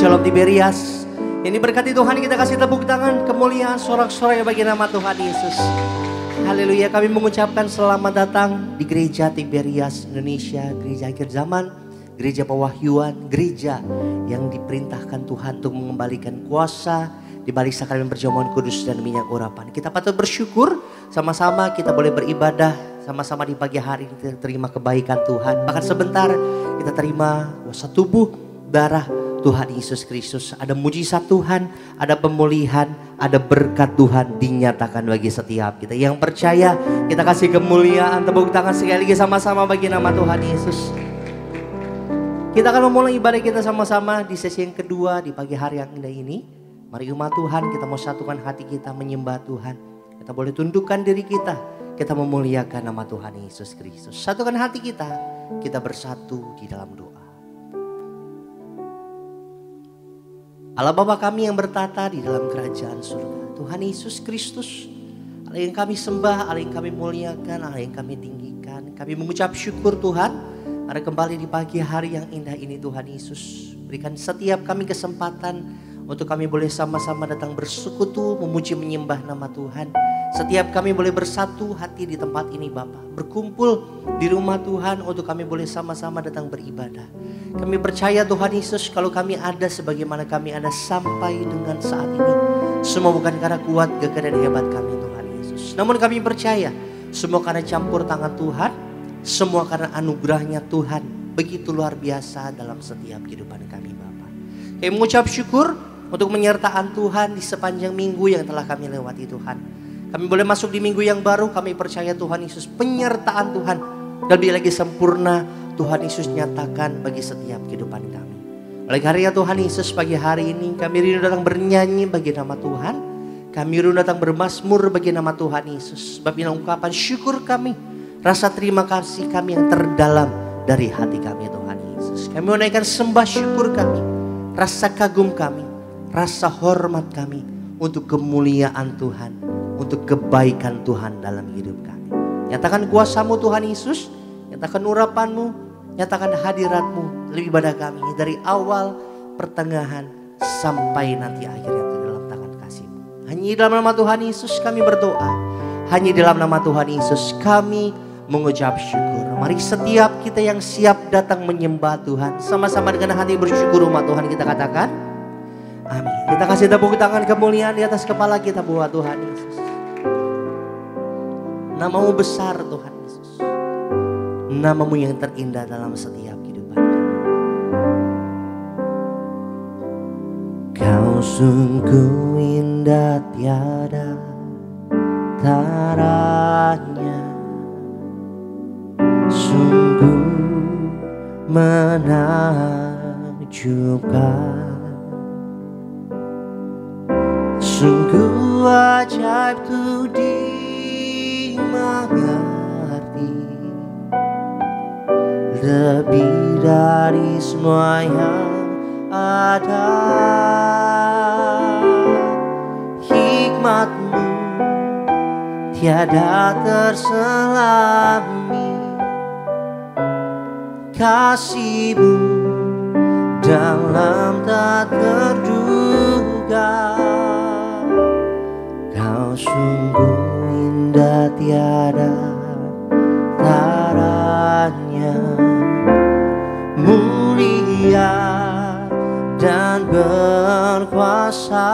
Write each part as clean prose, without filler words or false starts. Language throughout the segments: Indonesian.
Shalom Tiberias. Ini berkati Tuhan, kita kasih tepuk tangan, kemuliaan sorak-sorai bagi nama Tuhan Yesus. Haleluya, kami mengucapkan selamat datang di gereja Tiberias Indonesia, gereja akhir zaman, gereja pewahyuan, gereja yang diperintahkan Tuhan untuk mengembalikan kuasa di balik sakramen perjamuan kudus dan minyak urapan. Kita patut bersyukur, sama-sama kita boleh beribadah, sama-sama di pagi hari kita terima kebaikan Tuhan. Bahkan sebentar kita terima kuasa tubuh, darah Tuhan Yesus Kristus. Ada mujizat Tuhan, ada pemulihan, ada berkat Tuhan dinyatakan bagi setiap kita. Yang percaya kita kasih kemuliaan, tepuk tangan sekali lagi sama-sama bagi nama Tuhan Yesus. Kita akan memulai ibadah kita sama-sama di sesi yang kedua di pagi hari yang indah ini. Mari umat Tuhan, kita mau satukan hati kita menyembah Tuhan. Kita boleh tundukkan diri kita, kita memuliakan nama Tuhan Yesus Kristus. Satukan hati kita bersatu di dalam doa. Allah Bapa kami yang bertata di dalam kerajaan surga, Tuhan Yesus Kristus, Allah yang kami sembah, Allah yang kami muliakan, Allah yang kami tinggikan. Kami mengucap syukur Tuhan, ada kembali di pagi hari yang indah ini Tuhan Yesus. Berikan setiap kami kesempatan untuk kami boleh sama-sama datang bersekutu, memuji menyembah nama Tuhan. Setiap kami boleh bersatu hati di tempat ini Bapa, berkumpul di rumah Tuhan untuk kami boleh sama-sama datang beribadah. Kami percaya Tuhan Yesus, kalau kami ada sebagaimana kami ada sampai dengan saat ini, semua bukan karena kuat, gagah dan hebat kami Tuhan Yesus. Namun kami percaya semua karena campur tangan Tuhan, semua karena anugerahnya Tuhan begitu luar biasa dalam setiap kehidupan kami Bapa. Kami mengucap syukur untuk penyertaan Tuhan di sepanjang minggu yang telah kami lewati Tuhan. Kami boleh masuk di minggu yang baru, kami percaya Tuhan Yesus penyertaan Tuhan lebih lagi sempurna Tuhan Yesus nyatakan bagi setiap kehidupan kami. Oleh karena Tuhan Yesus pagi hari ini kami rindu datang bernyanyi bagi nama Tuhan. Kami rindu datang bermazmur bagi nama Tuhan Yesus. Sebab ini ungkapan syukur kami, rasa terima kasih kami yang terdalam dari hati kami Tuhan Yesus. Kami menaikkan sembah syukur kami, rasa kagum kami, rasa hormat kami untuk kemuliaan Tuhan, untuk kebaikan Tuhan dalam hidup kami. Nyatakan kuasa-Mu Tuhan Yesus, nyatakan urapan-Mu, nyatakan hadirat-Mu lebih pada kami dari awal, pertengahan, sampai nanti akhirnya di dalam tangan kasih-Mu. Hanya di dalam nama Tuhan Yesus kami berdoa, hanya di dalam nama Tuhan Yesus kami mengucap syukur. Mari setiap kita yang siap datang menyembah Tuhan, sama-sama dengan hati bersyukur umat Tuhan kita katakan, amin. Kita kasih tepuk tangan kemuliaan di atas kepala kita buat Tuhan Yesus. Nama-Mu besar Tuhan Yesus. Nama-Mu yang terindah dalam setiap kehidupan kami. Kau sungguh indah tiada taranya, sungguh menakjubkan, sungguh ajaib tuh dimengerti, lebih dari semua yang ada. Hikmat-Mu tiada terselami, kasih-Mu dalam tak terduga. Kau sungguh indah tiada taranya, mulia dan berkuasa.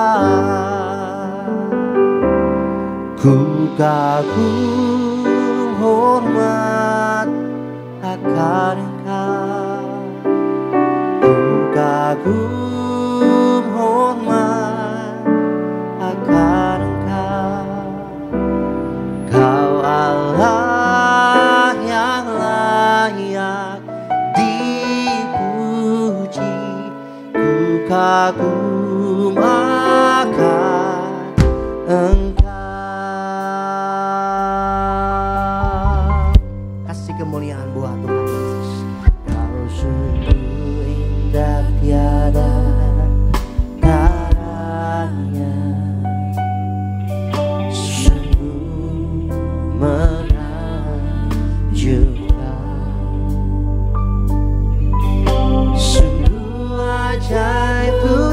Ku kagum hormat akan Engkau, ku kagum hormat akan Engkau. Kau Allah yang layak dipuji, ku kagum akan Engkau. Kasih kemuliaan buat Tuhan Yesus. Kau sungguh indah tiada taranya, sungguh menakjubkan, sungguh ajaib.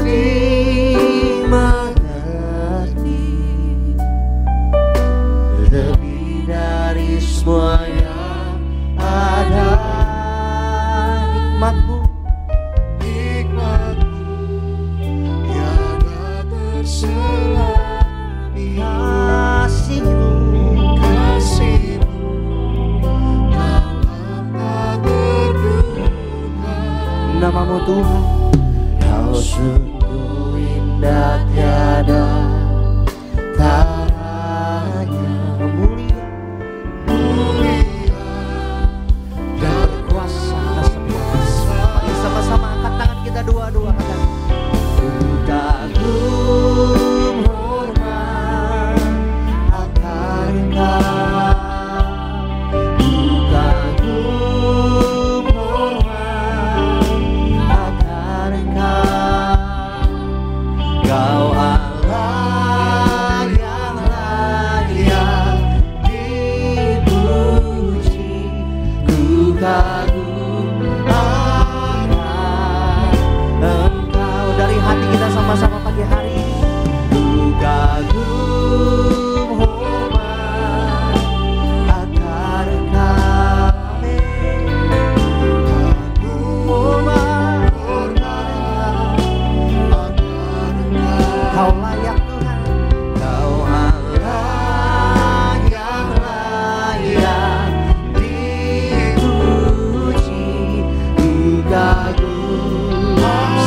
sungguh indah tiada taranya, mulia, mulia dan berkuasa atas semua. Mari sama-sama angkat tangan kita dua-dua. Ku kagum hormat akan Engkau, ku kagum hormat akan Engkau. Kau Allah yang layak dipuji, ku kagum akan Engkau. Dari hati kita sama-sama pagi hari ini, ku kagum hormat akan Engkau. Hormat akan Engkau. Kau layak Tuhan, Kau Allah yang layak dipuji, ku kagum.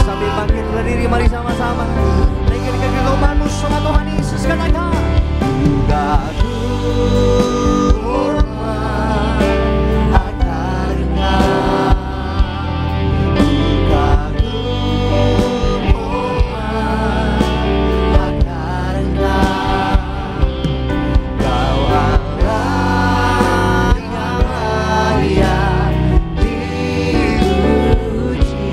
Sambil bangkit berdiri, mari sama-sama naikkan kegagumanmu sama Tuhan Yesus. Katakan, ku kagum hormat akan Engkau, ku kagum hormat akan Engkau. Kau Allah yang layak dipuji,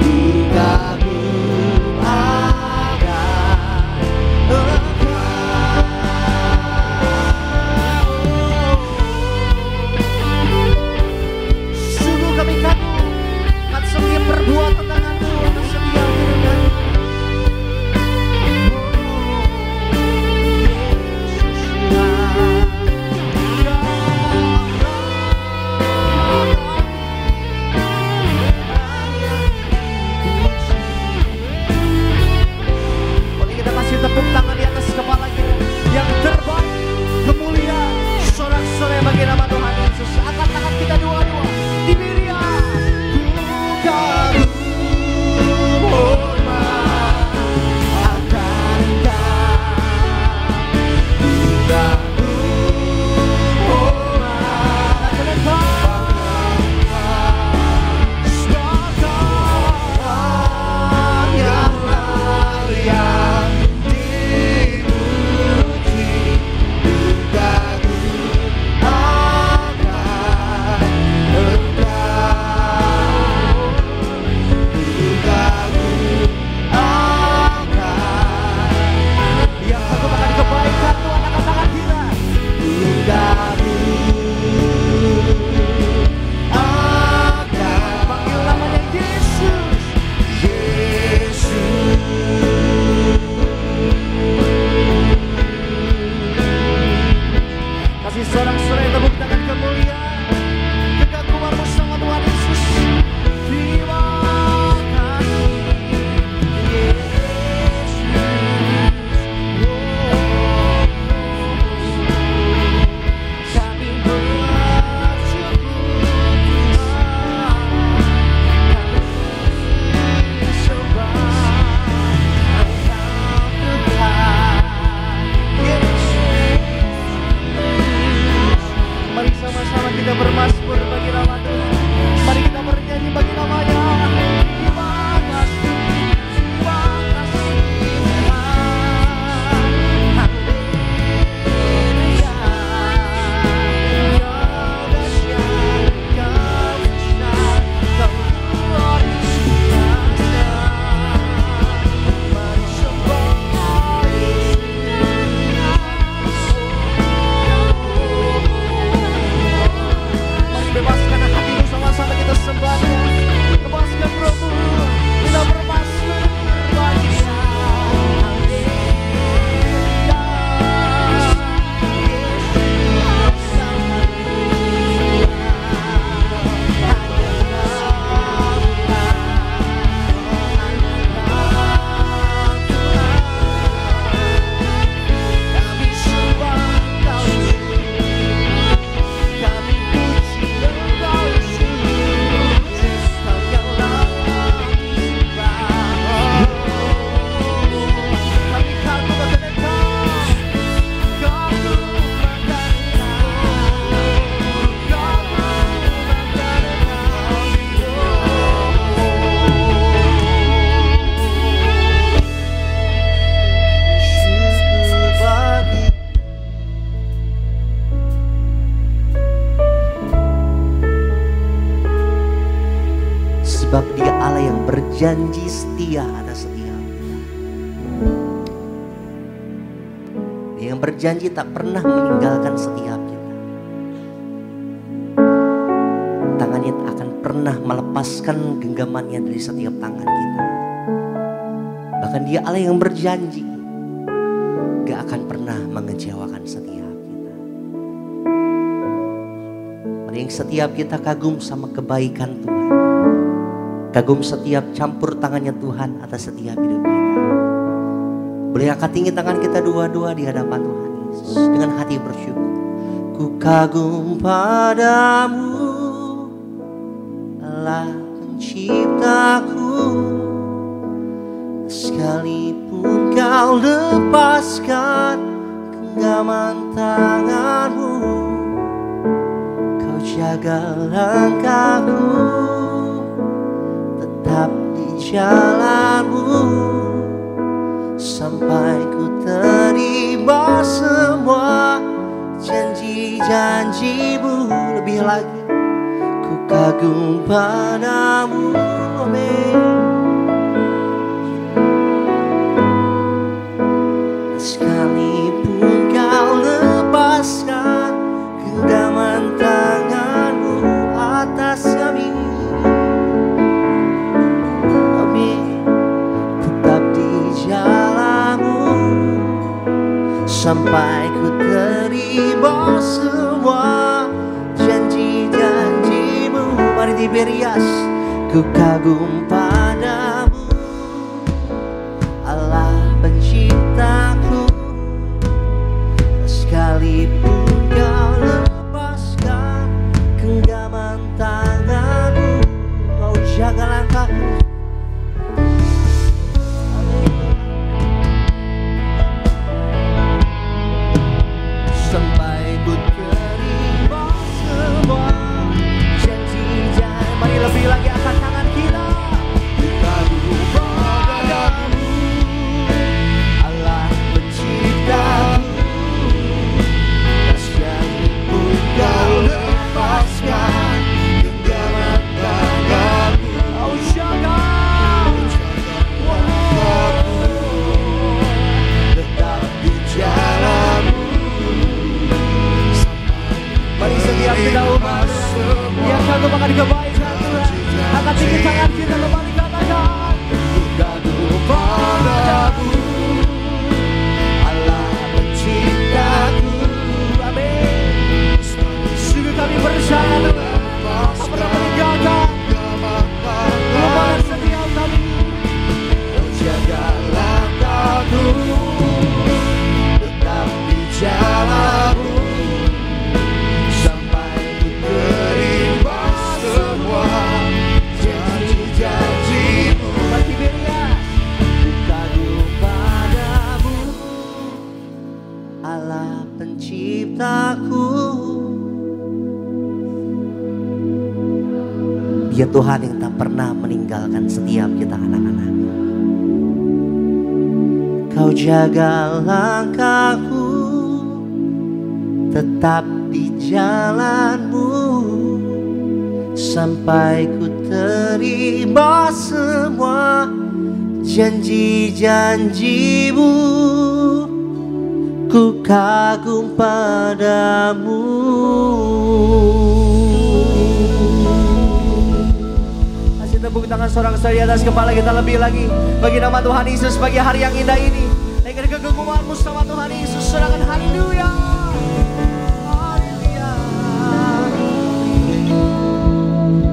ku kagum akan Engkau. berjanji setia atas setiap kita. Dia yang berjanji tak pernah meninggalkan setiap kita. Tangannya tak akan pernah melepaskan genggamannya dari setiap tangan kita. Bahkan Dia Allah yang berjanji gak akan pernah mengecewakan setiap kita. Paling setiap kita kagum sama kebaikan Tuhan. Kagum setiap campur tangannya Tuhan atas setiap hidup kita. Boleh angkat tinggi tangan kita dua-dua di hadapan Tuhan Yesus dengan hati bersyukur. Ku kagum padamu, Allah penciptaku. Sekalipun kau lepaskan genggaman tanganmu, kau jaga langkahku, tetap di jalanmu, sampai ku terima semua janji-janjimu. Lebih lagi, ku kagum padamu, amin. Sekalipun kau lepaskan genggaman tanganmu atas kami, kami tetap di jalanmu, sampai ku terima semua janji-janjimu. Mari diberias, ku kagum padamu, Allah penciptaku. Sekalipun kau lepaskan genggaman tanganmu, kau jaga langkahku, sampai ku terima semua janji-janji. Mari lebih lagi angkat tangan kita. Ku kagum padamu, Allah penciptaku. Sekalipun kau lepaskan genggaman tanganmu, kau jaga langkahku, tetap di jalanmu. Mari setiap kita umat yang kagum akan kebaikan Tuhan, angkat tinggi tangan kita kembali katakan, ku kagum padamu, Allah penciptaku. Amin. Sungguh kami percaya Tuhan, apa yang meninggalkan kelemahan setiap kami. Kau jaga langkahku, tetap di jalanmu, sampai ku terima semua janji-janjimu. Mari berikan, ku kagum padamu, Allah penciptaku. Dia Tuhan yang tak pernah meninggalkan setiap kita anak-anak. Kau jaga langkahku, tetap di jalanmu, sampai ku terima semua janji-janjimu. Ku kagum padamu. Kasih tepuk tangan sorak-sorai di atas kepala kita lebih lagi bagi nama Tuhan Yesus pagi hari yang indah ini. Naikkan kegugumanmu sama Tuhan Yesus, serahkan haleluya. Haleluya.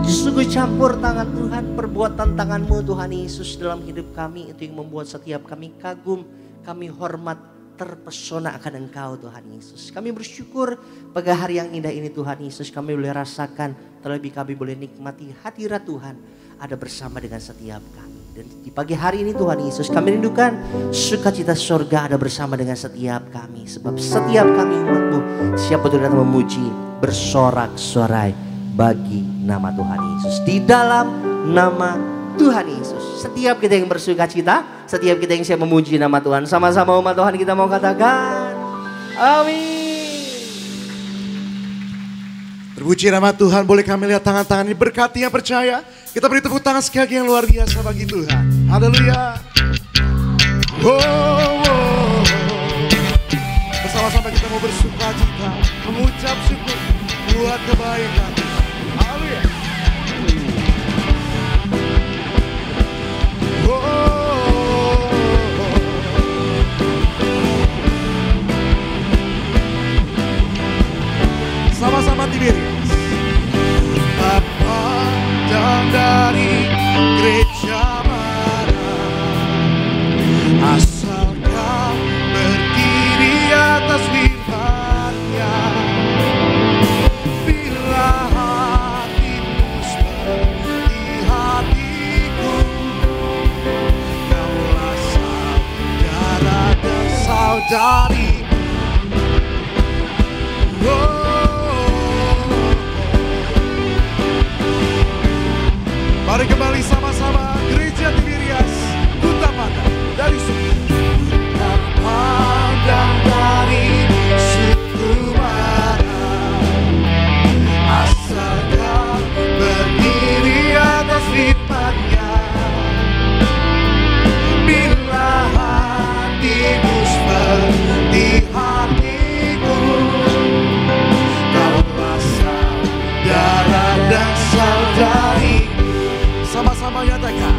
Sungguh campur tangan Tuhan, perbuatan tangan-Mu Tuhan Yesus dalam hidup kami itu yang membuat setiap kami kagum, kami hormat, terpesona akan Engkau Tuhan Yesus. Kami bersyukur pada hari yang indah ini Tuhan Yesus, kami boleh rasakan, terlebih kami boleh nikmati hadirat Tuhan ada bersama dengan setiap kami. Dan di pagi hari ini Tuhan Yesus, kami rindukan sukacita surga ada bersama dengan setiap kami. Sebab setiap kami umat-Mu siap untuk datang memuji, bersorak-sorai bagi nama Tuhan Yesus. Di dalam nama Tuhan Yesus, setiap kita yang bersukacita, setiap kita yang siap memuji nama Tuhan, sama-sama umat Tuhan kita mau katakan amin. Puji nama Tuhan, boleh kami lihat tangan-tangan ini berkati yang percaya. Kita beri tepuk tangan sekali lagi yang luar biasa bagi Tuhan. Haleluya. Bersama-sama kita mau bersuka cita, mengucap syukur buat kebaikan Tuhan. Haleluya. Sama-sama Tiberias. Pandang dari gereja mana, asal kau berdiri atas firman-Nya. Bila hatimu seperti hatiku, kaulah saudara dan saudari. Mari kembali sama-sama Gereja Tiberias Kuta Pandang dari suku Pandang dari suku mana, asal kau berdiri atas firman-Nya. Bila hatimu seperti hatiku, kaulah saudara dan saudari. Sama-sama nyatakan.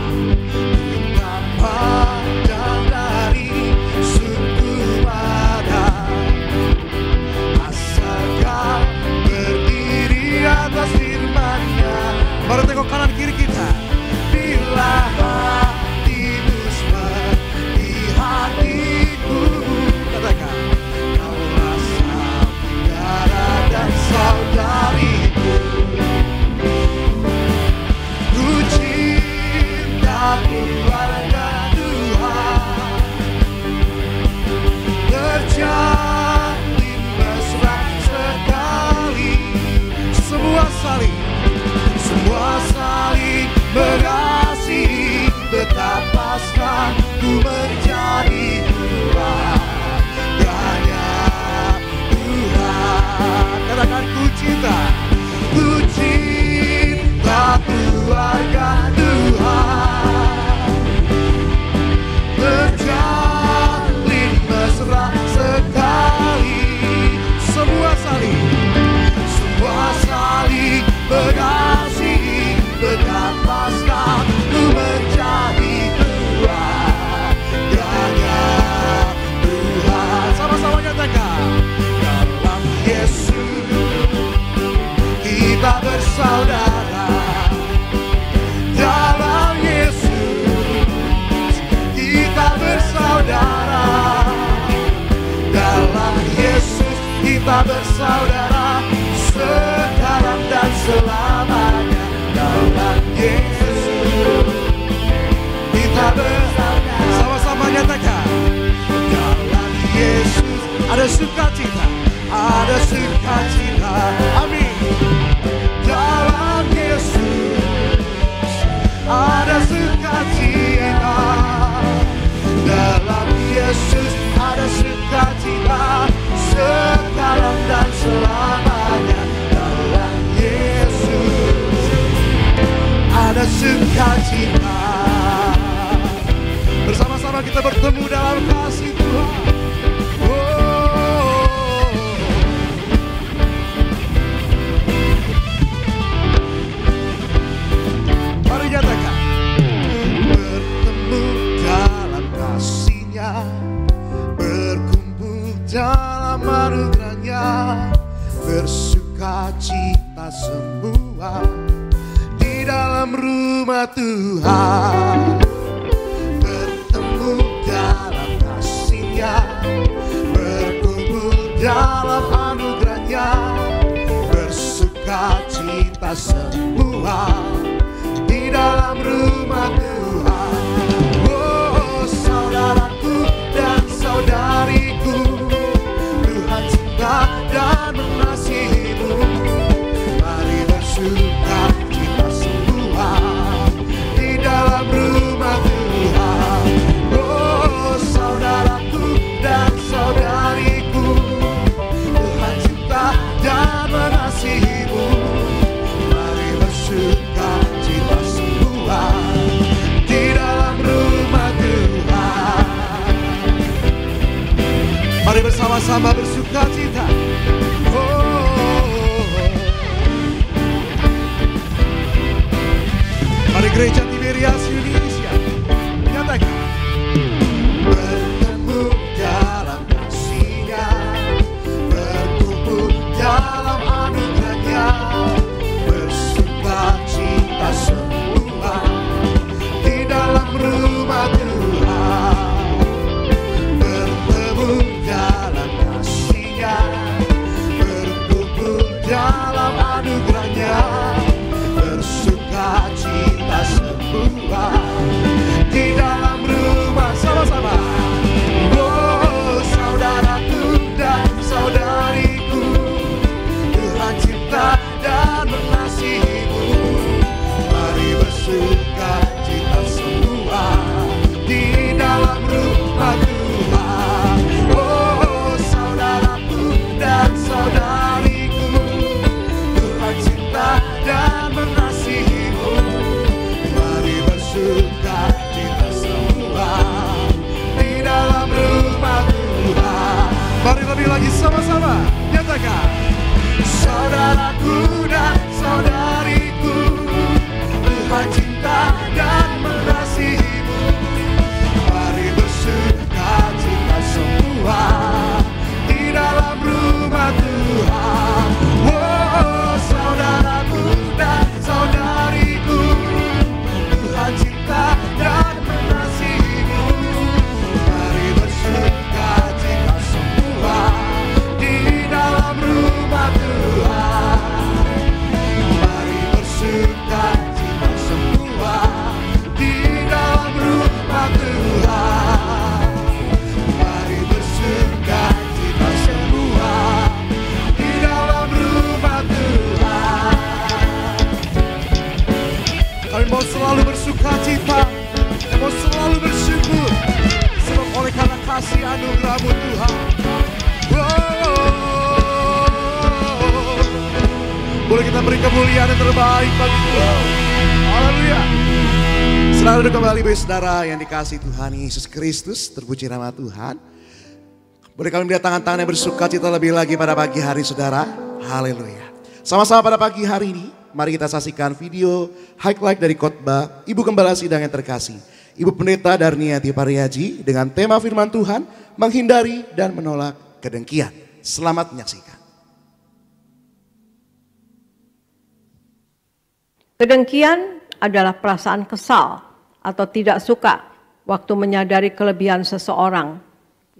Kita pandang dari suku mana, asal kau berdiri atas firman-Nya. Mari tengok kanan kiri kita. Bila hatimu seperti hatiku, katakan, kaulah saudara dan saudariku. Keluarga Tuhan terjalin mesra sekali, semua saling mengasihi. Betapa sekarang ku menjadi keluarganya Tuhan. Katakan ku cinta keluarga Tuhan, terjalin mesra sekali, semua saling mengasihi. Betapa sekarang ku menjadi keluarganya Tuhan. Sama-sama nyatakan. Dalam Yesus kita bersaudara. Dalam Yesus kita bersaudara. Dalam Yesus kita bersaudara, sekarang dan selamanya. Dalam Yesus kita bersaudara. Sama-sama nyatakan. Dalam Yesus ada sukacita, ada sukacita. Amin. Dalam Yesus ada sukacita. Dalam Yesus ada sukacita, sekarang dan selamanya. Dalam Yesus ada sukacita. Bersama-sama kita bertemu dalam kasih Tuhan. Mari nyatakan. Bertemu dalam kasih-Nya, berkumpul dalam anugerah-Nya, bersuka cita semua di dalam rumah Tuhan. Bertemu dalam kasih-Nya, berkumpul dalam anugerah-Nya, bersuka cita semua di dalam rumah Tuhan. Oh, saudaraku dan saudariku, Tuhan cinta dan mengasihimu. Mari bersuka cita semua di dalam rumah Tuhan. Oh, saudaraku dan saudariku, Tuhan cinta dan mengasihimu. Mari bersama-sama bersuka cita. Mari gereja Tiberias Indonesia nyatakan. Bertemu dalam kasih-Nya, berkumpul dalam anugerah-Nya, bersuka cita semua di dalam rumah Tuhan. Bertemu dalam kasih-Nya, berkumpul dalam anugerah-Nya, bersuka cita semua di dalam rumah. Sama-sama. Oh, saudaraku dan saudariku, Tuhan cinta dan mengasihimu. Mari bersuka cita semua di dalam rumah Tuhan. Oh, saudaraku dan saudariku, Tuhan cinta dan mengasihimu. Mari bersuka cita semua di dalam rumah Tuhan. Mari lebih lagi sama-sama nyatakan. Saudaraku dan saudariku, Tuhan cinta dan mengasihimu. Mari bersuka cita semua di dalam rumah Tuhan. Oh, saudaraku dan saudariku, Tuhan cinta dan mengasihimu. Mari bersuka cita semua di dalam rumah Tuhan. Mari bersuka cita semua di dalam rumah Tuhan. Mari bersuka cita semua di dalam rumah Tuhan. Kami mau selalu bersuka cita, kami mau selalu bersyukur, sebab oleh karena kasih anugerah-Mu Tuhan. Boleh kita beri kemuliaan yang terbaik bagi Tuhan. Haleluya. Selalu kembali bagi saudara yang dikasihi Tuhan Yesus Kristus. Terpuji nama Tuhan. Boleh kami melihat tangan-tangan yang bersuka cita lebih lagi pada pagi hari saudara. Haleluya. Sama-sama pada pagi hari ini, mari kita saksikan video highlight dari khotbah Ibu Gembala Sidang yang terkasih, Ibu Pendeta Darniati Pariaji, dengan tema firman Tuhan, menghindari dan menolak kedengkian. Selamat menyaksikan. Kedengkian adalah perasaan kesal atau tidak suka waktu menyadari kelebihan seseorang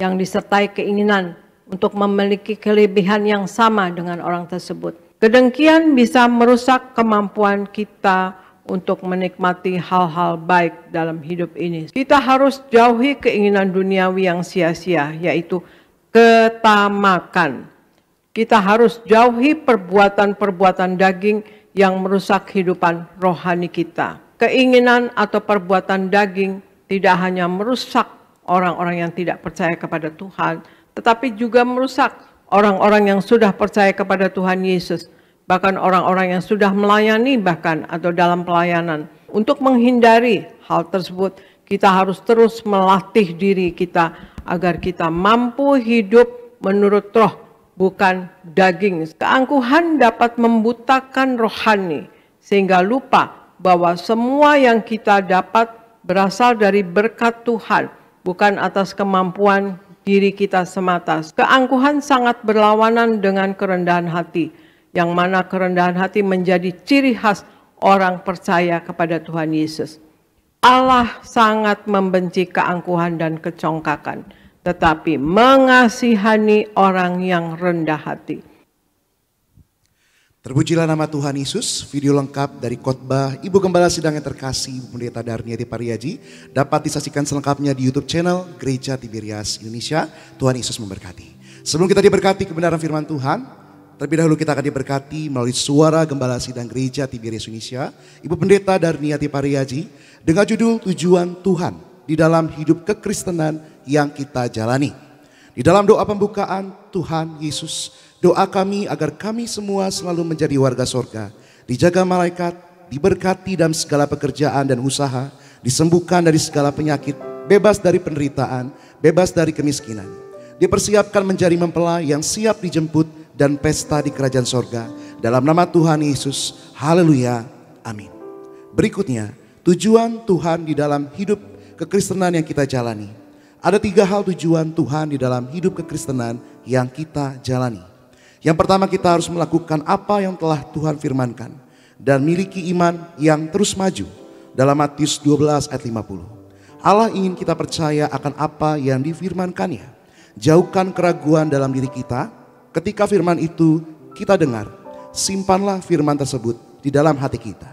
yang disertai keinginan untuk memiliki kelebihan yang sama dengan orang tersebut. Kedengkian bisa merusak kemampuan kita untuk menikmati hal-hal baik dalam hidup ini. Kita harus jauhi keinginan duniawi yang sia-sia, yaitu ketamakan. Kita harus jauhi perbuatan-perbuatan daging yang merusak kehidupan rohani kita. Keinginan atau perbuatan daging tidak hanya merusak orang-orang yang tidak percaya kepada Tuhan, tetapi juga merusak orang-orang yang sudah percaya kepada Tuhan Yesus, bahkan orang-orang yang sudah melayani bahkan atau dalam pelayanan. Untuk menghindari hal tersebut, kita harus terus melatih diri kita agar kita mampu hidup menurut roh, bukan daging. Keangkuhan dapat membutakan rohani sehingga lupa bahwa semua yang kita dapat berasal dari berkat Tuhan, bukan atas kemampuan diri kita semata. Keangkuhan sangat berlawanan dengan kerendahan hati, yang mana kerendahan hati menjadi ciri khas orang percaya kepada Tuhan Yesus. Allah sangat membenci keangkuhan dan kecongkakan, tetapi mengasihani orang yang rendah hati. Terpujilah nama Tuhan Yesus. Video lengkap dari khotbah Ibu Gembala Sidang yang terkasih, Ibu Pendeta Darniati Pariaji, dapat disaksikan selengkapnya di YouTube channel Gereja Tiberias Indonesia. Tuhan Yesus memberkati. Sebelum kita diberkati kebenaran firman Tuhan, terlebih dahulu kita akan diberkati melalui suara Gembala Sidang Gereja Tiberias Indonesia, Ibu Pendeta Darniati Pariaji, dengan judul Tujuan Tuhan di dalam hidup kekristenan yang kita jalani. Di dalam doa pembukaan, Tuhan Yesus, doa kami agar kami semua selalu menjadi warga sorga, dijaga malaikat, diberkati dalam segala pekerjaan dan usaha, disembuhkan dari segala penyakit, bebas dari penderitaan, bebas dari kemiskinan. dipersiapkan menjadi mempelai yang siap dijemput dan pesta di kerajaan sorga. Dalam nama Tuhan Yesus, haleluya, amin. Berikutnya, tujuan Tuhan di dalam hidup kekristenan yang kita jalani. Ada 3 hal tujuan Tuhan di dalam hidup kekristenan yang kita jalani. Yang pertama, kita harus melakukan apa yang telah Tuhan firmankan dan miliki iman yang terus maju. Dalam Matius 12 ayat 50. Allah ingin kita percaya akan apa yang difirmankannya. Jauhkan keraguan dalam diri kita. Ketika firman itu kita dengar, simpanlah firman tersebut di dalam hati kita.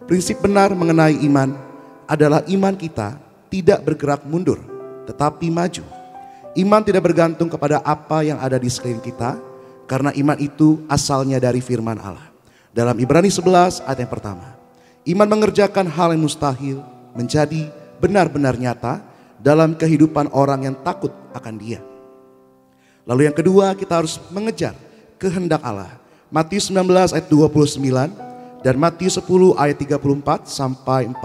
Prinsip benar mengenai iman adalah iman kita tidak bergerak mundur, tetapi maju. Iman tidak bergantung kepada apa yang ada di sekeliling kita, karena iman itu asalnya dari firman Allah. Dalam Ibrani 11 ayat yang pertama, iman mengerjakan hal yang mustahil menjadi benar-benar nyata dalam kehidupan orang yang takut akan Dia. Lalu yang kedua, kita harus mengejar kehendak Allah. Matius 19 ayat 29 dan Matius 10 ayat 34 sampai 40.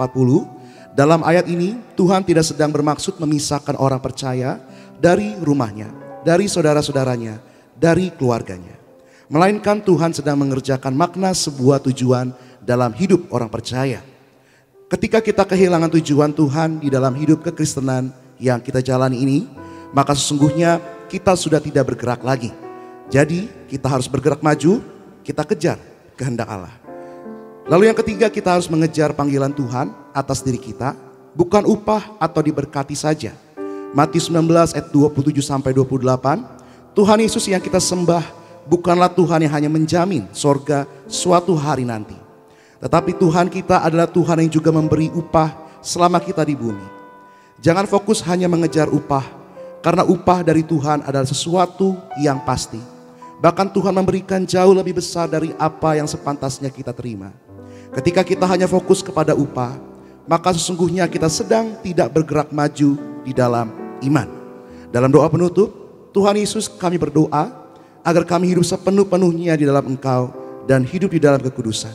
Dalam ayat ini Tuhan tidak sedang bermaksud memisahkan orang percaya dari rumahnya, dari saudara-saudaranya, dari keluarganya. Melainkan Tuhan sedang mengerjakan makna sebuah tujuan dalam hidup orang percaya. Ketika kita kehilangan tujuan Tuhan di dalam hidup kekristenan yang kita jalani ini, maka sesungguhnya kita sudah tidak bergerak lagi. Jadi kita harus bergerak maju, kita kejar kehendak Allah. Lalu yang ketiga, kita harus mengejar panggilan Tuhan atas diri kita, bukan upah atau diberkati saja. Matius 19 ayat 27 sampai 28, Tuhan Yesus yang kita sembah bukanlah Tuhan yang hanya menjamin sorga suatu hari nanti. Tetapi Tuhan kita adalah Tuhan yang juga memberi upah selama kita di bumi. Jangan fokus hanya mengejar upah, karena upah dari Tuhan adalah sesuatu yang pasti. Bahkan Tuhan memberikan jauh lebih besar dari apa yang sepantasnya kita terima. Ketika kita hanya fokus kepada upah, maka sesungguhnya kita sedang tidak bergerak maju di dalam iman. Dalam doa penutup, Tuhan Yesus, kami berdoa agar kami hidup sepenuh-penuhnya di dalam Engkau dan hidup di dalam kekudusan.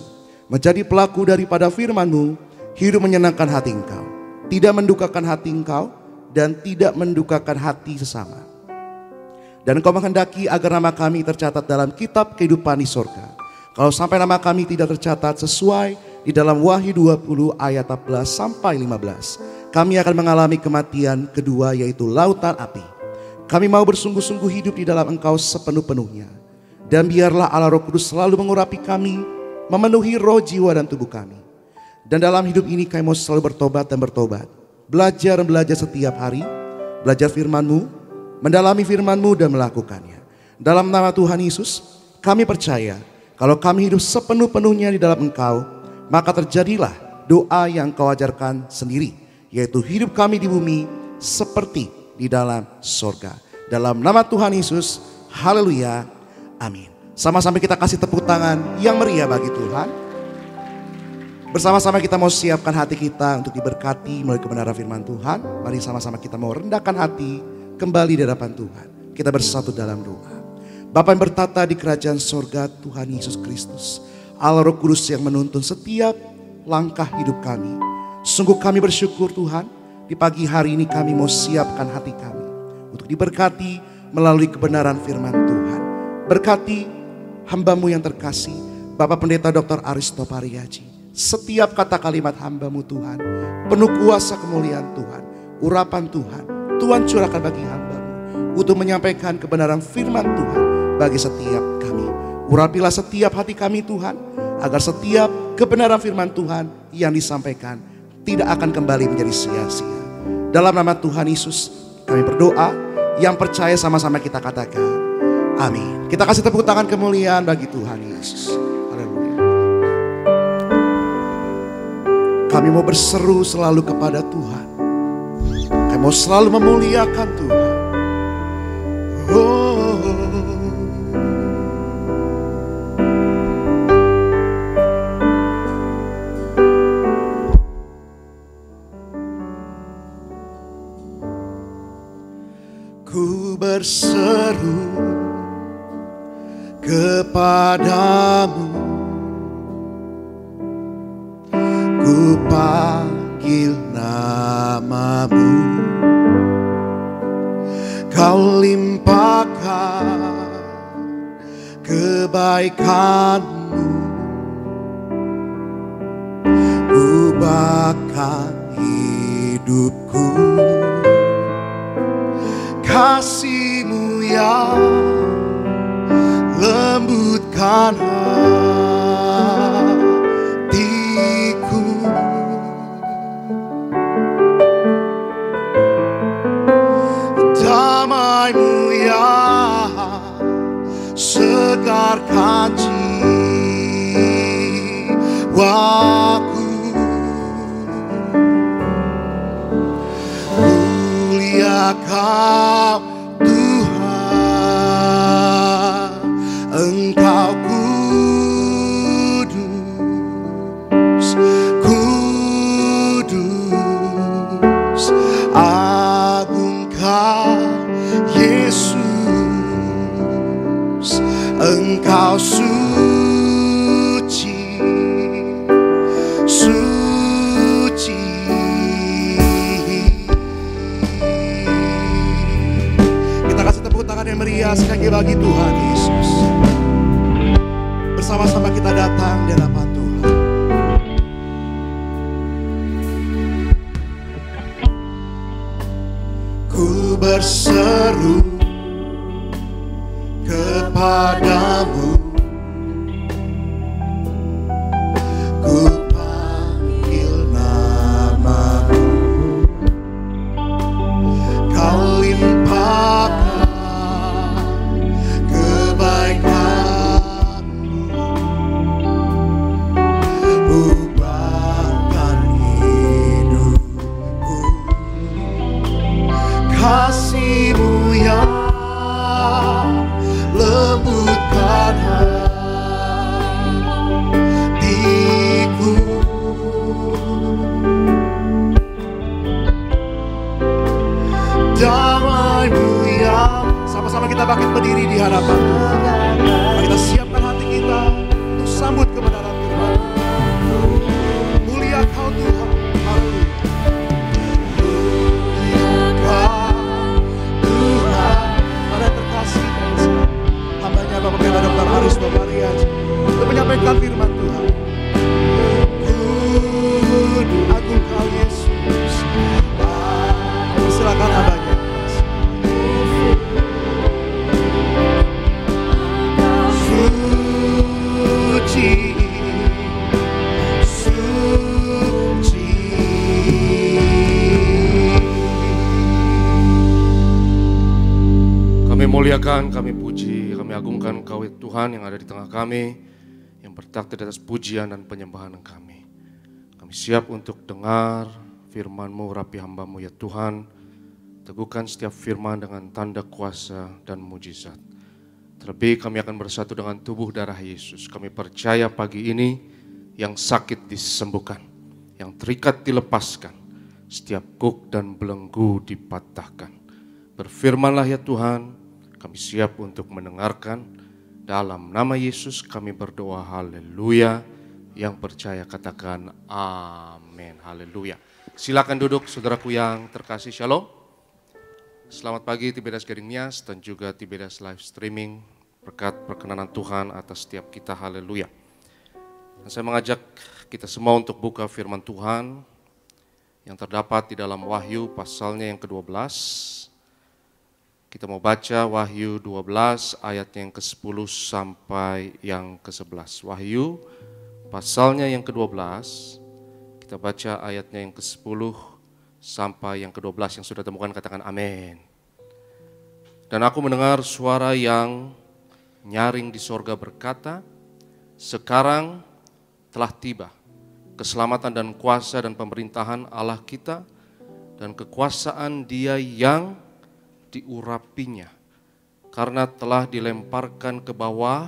Menjadi pelaku daripada firman-Mu, hidup menyenangkan hati Engkau, tidak mendukakan hati Engkau, dan tidak mendukakan hati sesama. Dan Engkau menghendaki agar nama kami tercatat dalam kitab kehidupan di sorga. Kalau sampai nama kami tidak tercatat sesuai di dalam Wahyu 20 ayat 14 sampai 15, kami akan mengalami kematian kedua, yaitu lautan api. Kami mau bersungguh-sungguh hidup di dalam Engkau sepenuh-penuhnya. Dan biarlah Allah Roh Kudus selalu mengurapi kami, memenuhi roh, jiwa, dan tubuh kami. Dan dalam hidup ini kami mau selalu bertobat dan bertobat. Belajar setiap hari, belajar firman-Mu, mendalami firman-Mu dan melakukannya. Dalam nama Tuhan Yesus, kami percaya kalau kami hidup sepenuh-penuhnya di dalam Engkau, maka terjadilah doa yang Kau ajarkan sendiri, yaitu hidup kami di bumi seperti di dalam sorga. Dalam nama Tuhan Yesus, haleluya, amin. Sama-sama kita kasih tepuk tangan yang meriah bagi Tuhan. Bersama-sama kita mau siapkan hati kita untuk diberkati melalui kebenaran firman Tuhan. Mari sama-sama kita mau rendahkan hati kembali di hadapan Tuhan. Kita bersatu dalam doa. Bapa yang bertata di kerajaan sorga, Tuhan Yesus Kristus, Allah Roh Kudus yang menuntun setiap langkah hidup kami. Sungguh kami bersyukur Tuhan, di pagi hari ini kami mau siapkan hati kami untuk diberkati melalui kebenaran firman Tuhan. Berkati hamba-Mu yang terkasih, Bapak Pendeta Dr. Aristo Pariaji. Setiap kata kalimat hamba-Mu Tuhan, penuh kuasa kemuliaan Tuhan, urapan Tuhan, Tuhan curahkan bagi hamba-Mu untuk menyampaikan kebenaran firman Tuhan bagi setiap kami. Urapilah setiap hati kami Tuhan, agar setiap kebenaran firman Tuhan yang disampaikan tidak akan kembali menjadi sia-sia. Dalam nama Tuhan Yesus kami berdoa, yang percaya sama-sama kita katakan amin. Kita kasih tepuk tangan kemuliaan bagi Tuhan Yesus. Haleluya. Kami mau berseru selalu kepada Tuhan. Kami mau selalu memuliakan Tuhan. Ku berseru kepadamu, ku panggil namamu. Kau limpahkan kebaikan-Mu, ubahkan hidupku. Kasih-Mu yang lembutkan hatiku. Damai-Mu yang segarkan jiwaku. Mulia Kau Tuhan, Engkau kudus, kudus, agung Kau Yesus, Engkau suci, suci. Kita kasih tepuk tangan yang meriah sekali bagi Tuhan Yesus. Bersama-sama kita datang di hadapan Tuhan. Ku berseru kepadamu, ku panggil namamu. Kau limpahkan kebaikan-Mu, ubahkan hidupku. Kasih-Mu yang lembutkan hatiku. Damai-Mu yang, sama-sama kita bangkit berdiri di hadapan. Mari kita siapkan hati kita untuk sambut kebenaran Tuhan. Mulia Kau Tuhan. Haleluya. Bapak Pendeta Dr. Haris Bapariaji untuk menyampaikan firman Tuhan. Kudus, agung Kau Yesus. Silakan abangnya. Suci, suci. Kami muliakan, kami puji, kami agungkan Kau Tuhan yang ada di tengah kami, yang bertakdir atas pujian dan penyembahan kami. Kami siap untuk dengar firman-Mu, rapi hamba-Mu ya Tuhan. Teguhkan setiap firman dengan tanda kuasa dan mujizat. Terlebih kami akan bersatu dengan tubuh darah Yesus. Kami percaya pagi ini yang sakit disembuhkan, yang terikat dilepaskan, setiap kuk dan belenggu dipatahkan. Berfirmanlah ya Tuhan, kami siap untuk mendengarkan. Dalam nama Yesus kami berdoa, haleluya. Yang percaya katakan amin, haleluya. Silakan duduk saudaraku yang terkasih, shalom. Selamat pagi Tibedas Gading Nias dan juga Tibedas live streaming. Berkat perkenanan Tuhan atas setiap kita, haleluya. Dan saya mengajak kita semua untuk buka firman Tuhan yang terdapat di dalam Wahyu pasalnya yang ke-12. Kita mau baca Wahyu 12 ayatnya yang ke-10 sampai yang ke-11. Wahyu pasalnya yang ke-12, kita baca ayatnya yang ke-10 sampai yang ke-12. Yang sudah temukan katakan amin. Dan aku mendengar suara yang nyaring di sorga berkata, sekarang telah tiba keselamatan dan kuasa dan pemerintahan Allah kita dan kekuasaan Dia yang diurapinya, karena telah dilemparkan ke bawah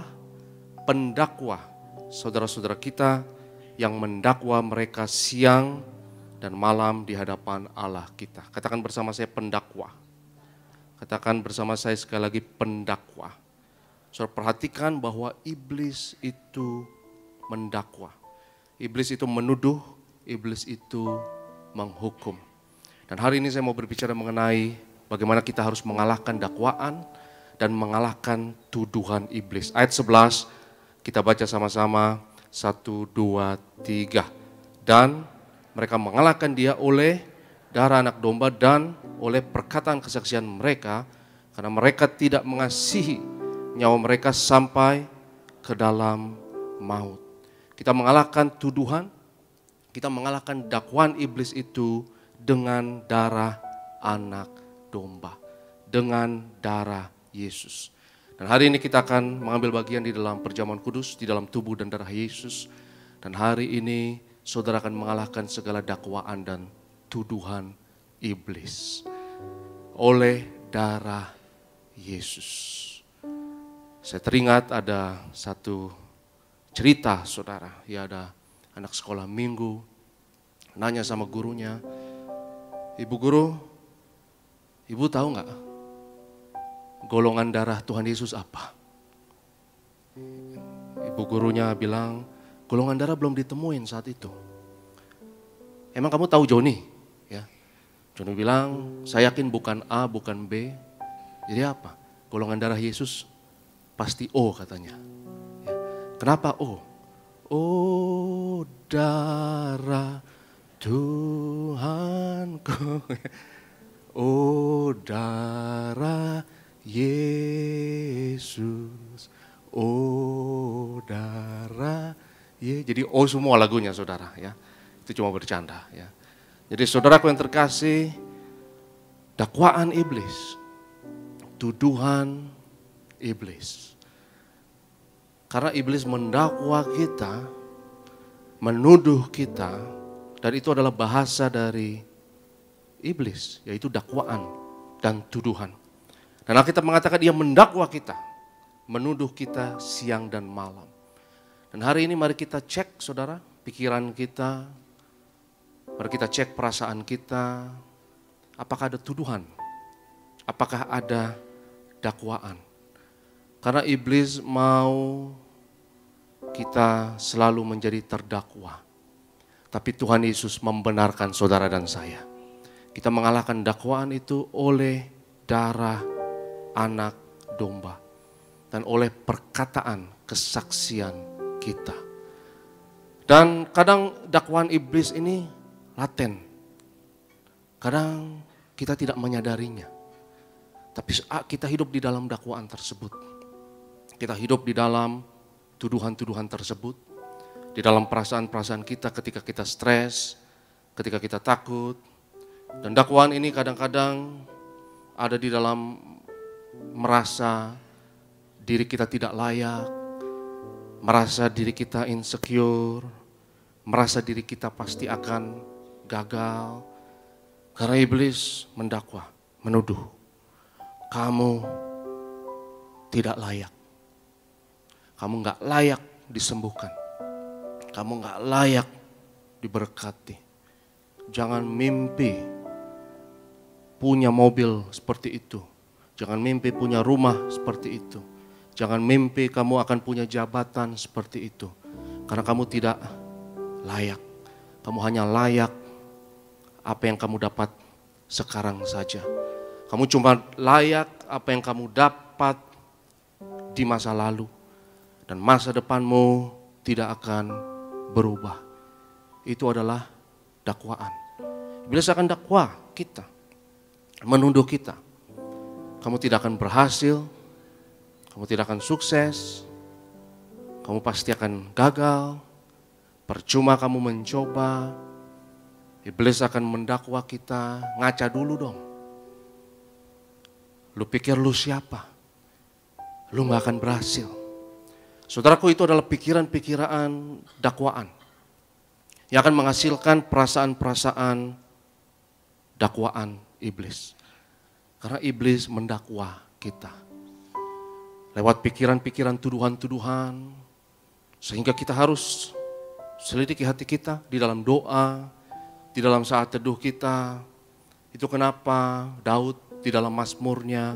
pendakwa saudara-saudara kita yang mendakwa mereka siang dan malam di hadapan Allah kita. Katakan bersama saya pendakwa. Katakan bersama saya sekali lagi pendakwa. Saudara perhatikan bahwa iblis itu mendakwa. Iblis itu menuduh, iblis itu menghukum. Dan hari ini saya mau berbicara mengenai bagaimana kita harus mengalahkan dakwaan dan mengalahkan tuduhan iblis. Ayat 11 kita baca sama-sama, 1, 2, 3. Dan mereka mengalahkan dia oleh darah anak domba dan oleh perkataan kesaksian mereka, karena mereka tidak mengasihi nyawa mereka sampai ke dalam maut. Kita mengalahkan tuduhan, kita mengalahkan dakwaan iblis itu dengan darah anak domba, dengan darah Yesus. Dan hari ini kita akan mengambil bagian di dalam perjamuan kudus, di dalam tubuh dan darah Yesus. Dan hari ini saudara akan mengalahkan segala dakwaan dan tuduhan iblis oleh darah Yesus. Saya teringat ada satu cerita saudara, ya ada anak sekolah minggu nanya sama gurunya, "Ibu guru, ibu tahu nggak golongan darah Tuhan Yesus apa?" Ibu gurunya bilang, "Golongan darah belum ditemuin saat itu." "Emang kamu tahu Joni?" Ya, Joni bilang, "Saya yakin bukan A, bukan B." Jadi apa? Golongan darah Yesus pasti O katanya. Ya. Kenapa O? Oh, darah Tuhanku. Oh, darah Yesus. Oh, darah Yesus. Jadi O semua lagunya saudara ya. Itu cuma bercanda ya. Jadi saudaraku yang terkasih, dakwaan iblis, tuduhan iblis. Karena iblis mendakwa kita, menuduh kita, dan itu adalah bahasa dari iblis, yaitu dakwaan dan tuduhan. Dan Alkitab mengatakan dia mendakwa kita, menuduh kita siang dan malam. Dan hari ini mari kita cek saudara, pikiran kita, mari kita cek perasaan kita, apakah ada tuduhan, apakah ada dakwaan. Karena iblis mau kita selalu menjadi terdakwa. Tapi Tuhan Yesus membenarkan saudara dan saya. Kita mengalahkan dakwaan itu oleh darah anak domba. Dan oleh perkataan kesaksian kita. Dan kadang dakwaan iblis ini laten. Kadang kita tidak menyadarinya. Tapi kita hidup di dalam dakwaan tersebut. Kita hidup di dalam tuduhan-tuduhan tersebut. Di dalam perasaan-perasaan kita ketika kita stres, ketika kita takut. Dan dakwaan ini kadang-kadang ada di dalam merasa diri kita tidak layak, merasa diri kita insecure, merasa diri kita pasti akan gagal. Karena iblis mendakwa, menuduh, kamu tidak layak. Kamu gak layak disembuhkan. Kamu gak layak diberkati. Jangan mimpi punya mobil seperti itu. Jangan mimpi punya rumah seperti itu. Jangan mimpi kamu akan punya jabatan seperti itu. Karena kamu tidak layak. Kamu hanya layak apa yang kamu dapat sekarang saja. Kamu cuma layak apa yang kamu dapat di masa lalu. Dan masa depanmu tidak akan berubah. Itu adalah dakwaan. Iblis akan dakwa kita, menuduh kita. Kamu tidak akan berhasil, kamu tidak akan sukses, kamu pasti akan gagal, percuma kamu mencoba. Iblis akan mendakwa kita, ngaca dulu dong. Lu pikir lu siapa? Lu gak akan berhasil. Saudaraku, itu adalah pikiran-pikiran dakwaan yang akan menghasilkan perasaan-perasaan dakwaan iblis. Karena iblis mendakwa kita lewat pikiran-pikiran tuduhan-tuduhan, sehingga kita harus selidiki hati kita di dalam doa, di dalam saat teduh kita. Itu kenapa Daud di dalam Mazmurnya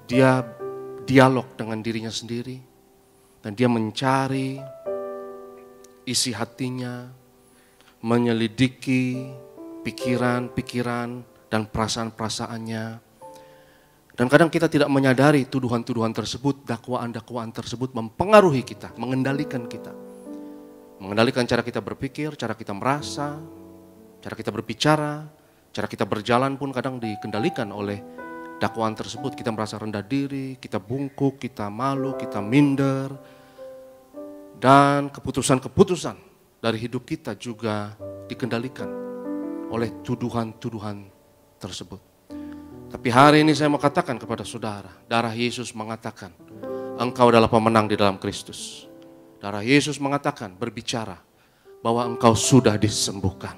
dia dialog dengan dirinya sendiri. Dan dia mencari isi hatinya, menyelidiki pikiran-pikiran dan perasaan-perasaannya. Dan kadang kita tidak menyadari tuduhan-tuduhan tersebut, dakwaan-dakwaan tersebut mempengaruhi kita, mengendalikan kita. Mengendalikan cara kita berpikir, cara kita merasa, cara kita berbicara, cara kita berjalan pun kadang dikendalikan oleh dakwaan tersebut. Kita merasa rendah diri, kita bungkuk, kita malu, kita minder. Dan keputusan-keputusan dari hidup kita juga dikendalikan oleh tuduhan-tuduhan tersebut. Tapi hari ini saya mau katakan kepada saudara, darah Yesus mengatakan, engkau adalah pemenang di dalam Kristus. Darah Yesus mengatakan, berbicara bahwa engkau sudah disembuhkan.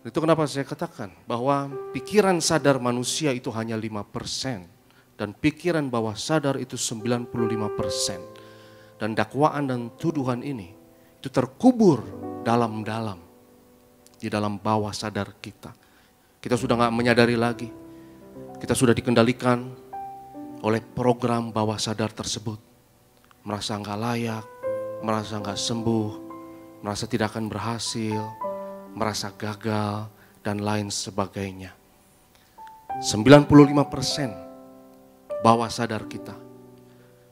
Itu kenapa saya katakan bahwa pikiran sadar manusia itu hanya 5% dan pikiran bawah sadar itu 95%. Dan dakwaan dan tuduhan ini itu terkubur dalam-dalam di dalam bawah sadar kita. Kita sudah gak menyadari lagi. Kita sudah dikendalikan oleh program bawah sadar tersebut. Merasa gak layak, merasa gak sembuh, merasa tidak akan berhasil, merasa gagal, dan lain sebagainya. 95% bawah sadar kita.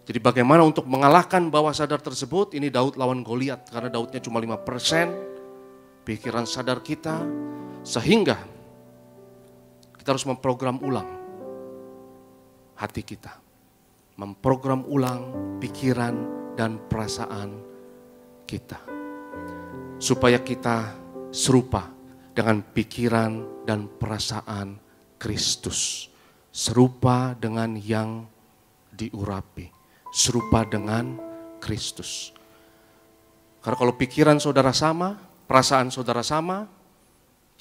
Jadi bagaimana untuk mengalahkan bawah sadar tersebut? Ini Daud lawan Goliat, karena Daudnya cuma 5% pikiran sadar kita, sehingga kita harus memprogram ulang hati kita. Memprogram ulang pikiran dan perasaan kita. Supaya kita serupa dengan pikiran dan perasaan Kristus. Serupa dengan yang diurapi. Serupa dengan Kristus. Karena kalau pikiran saudara sama, perasaan saudara sama,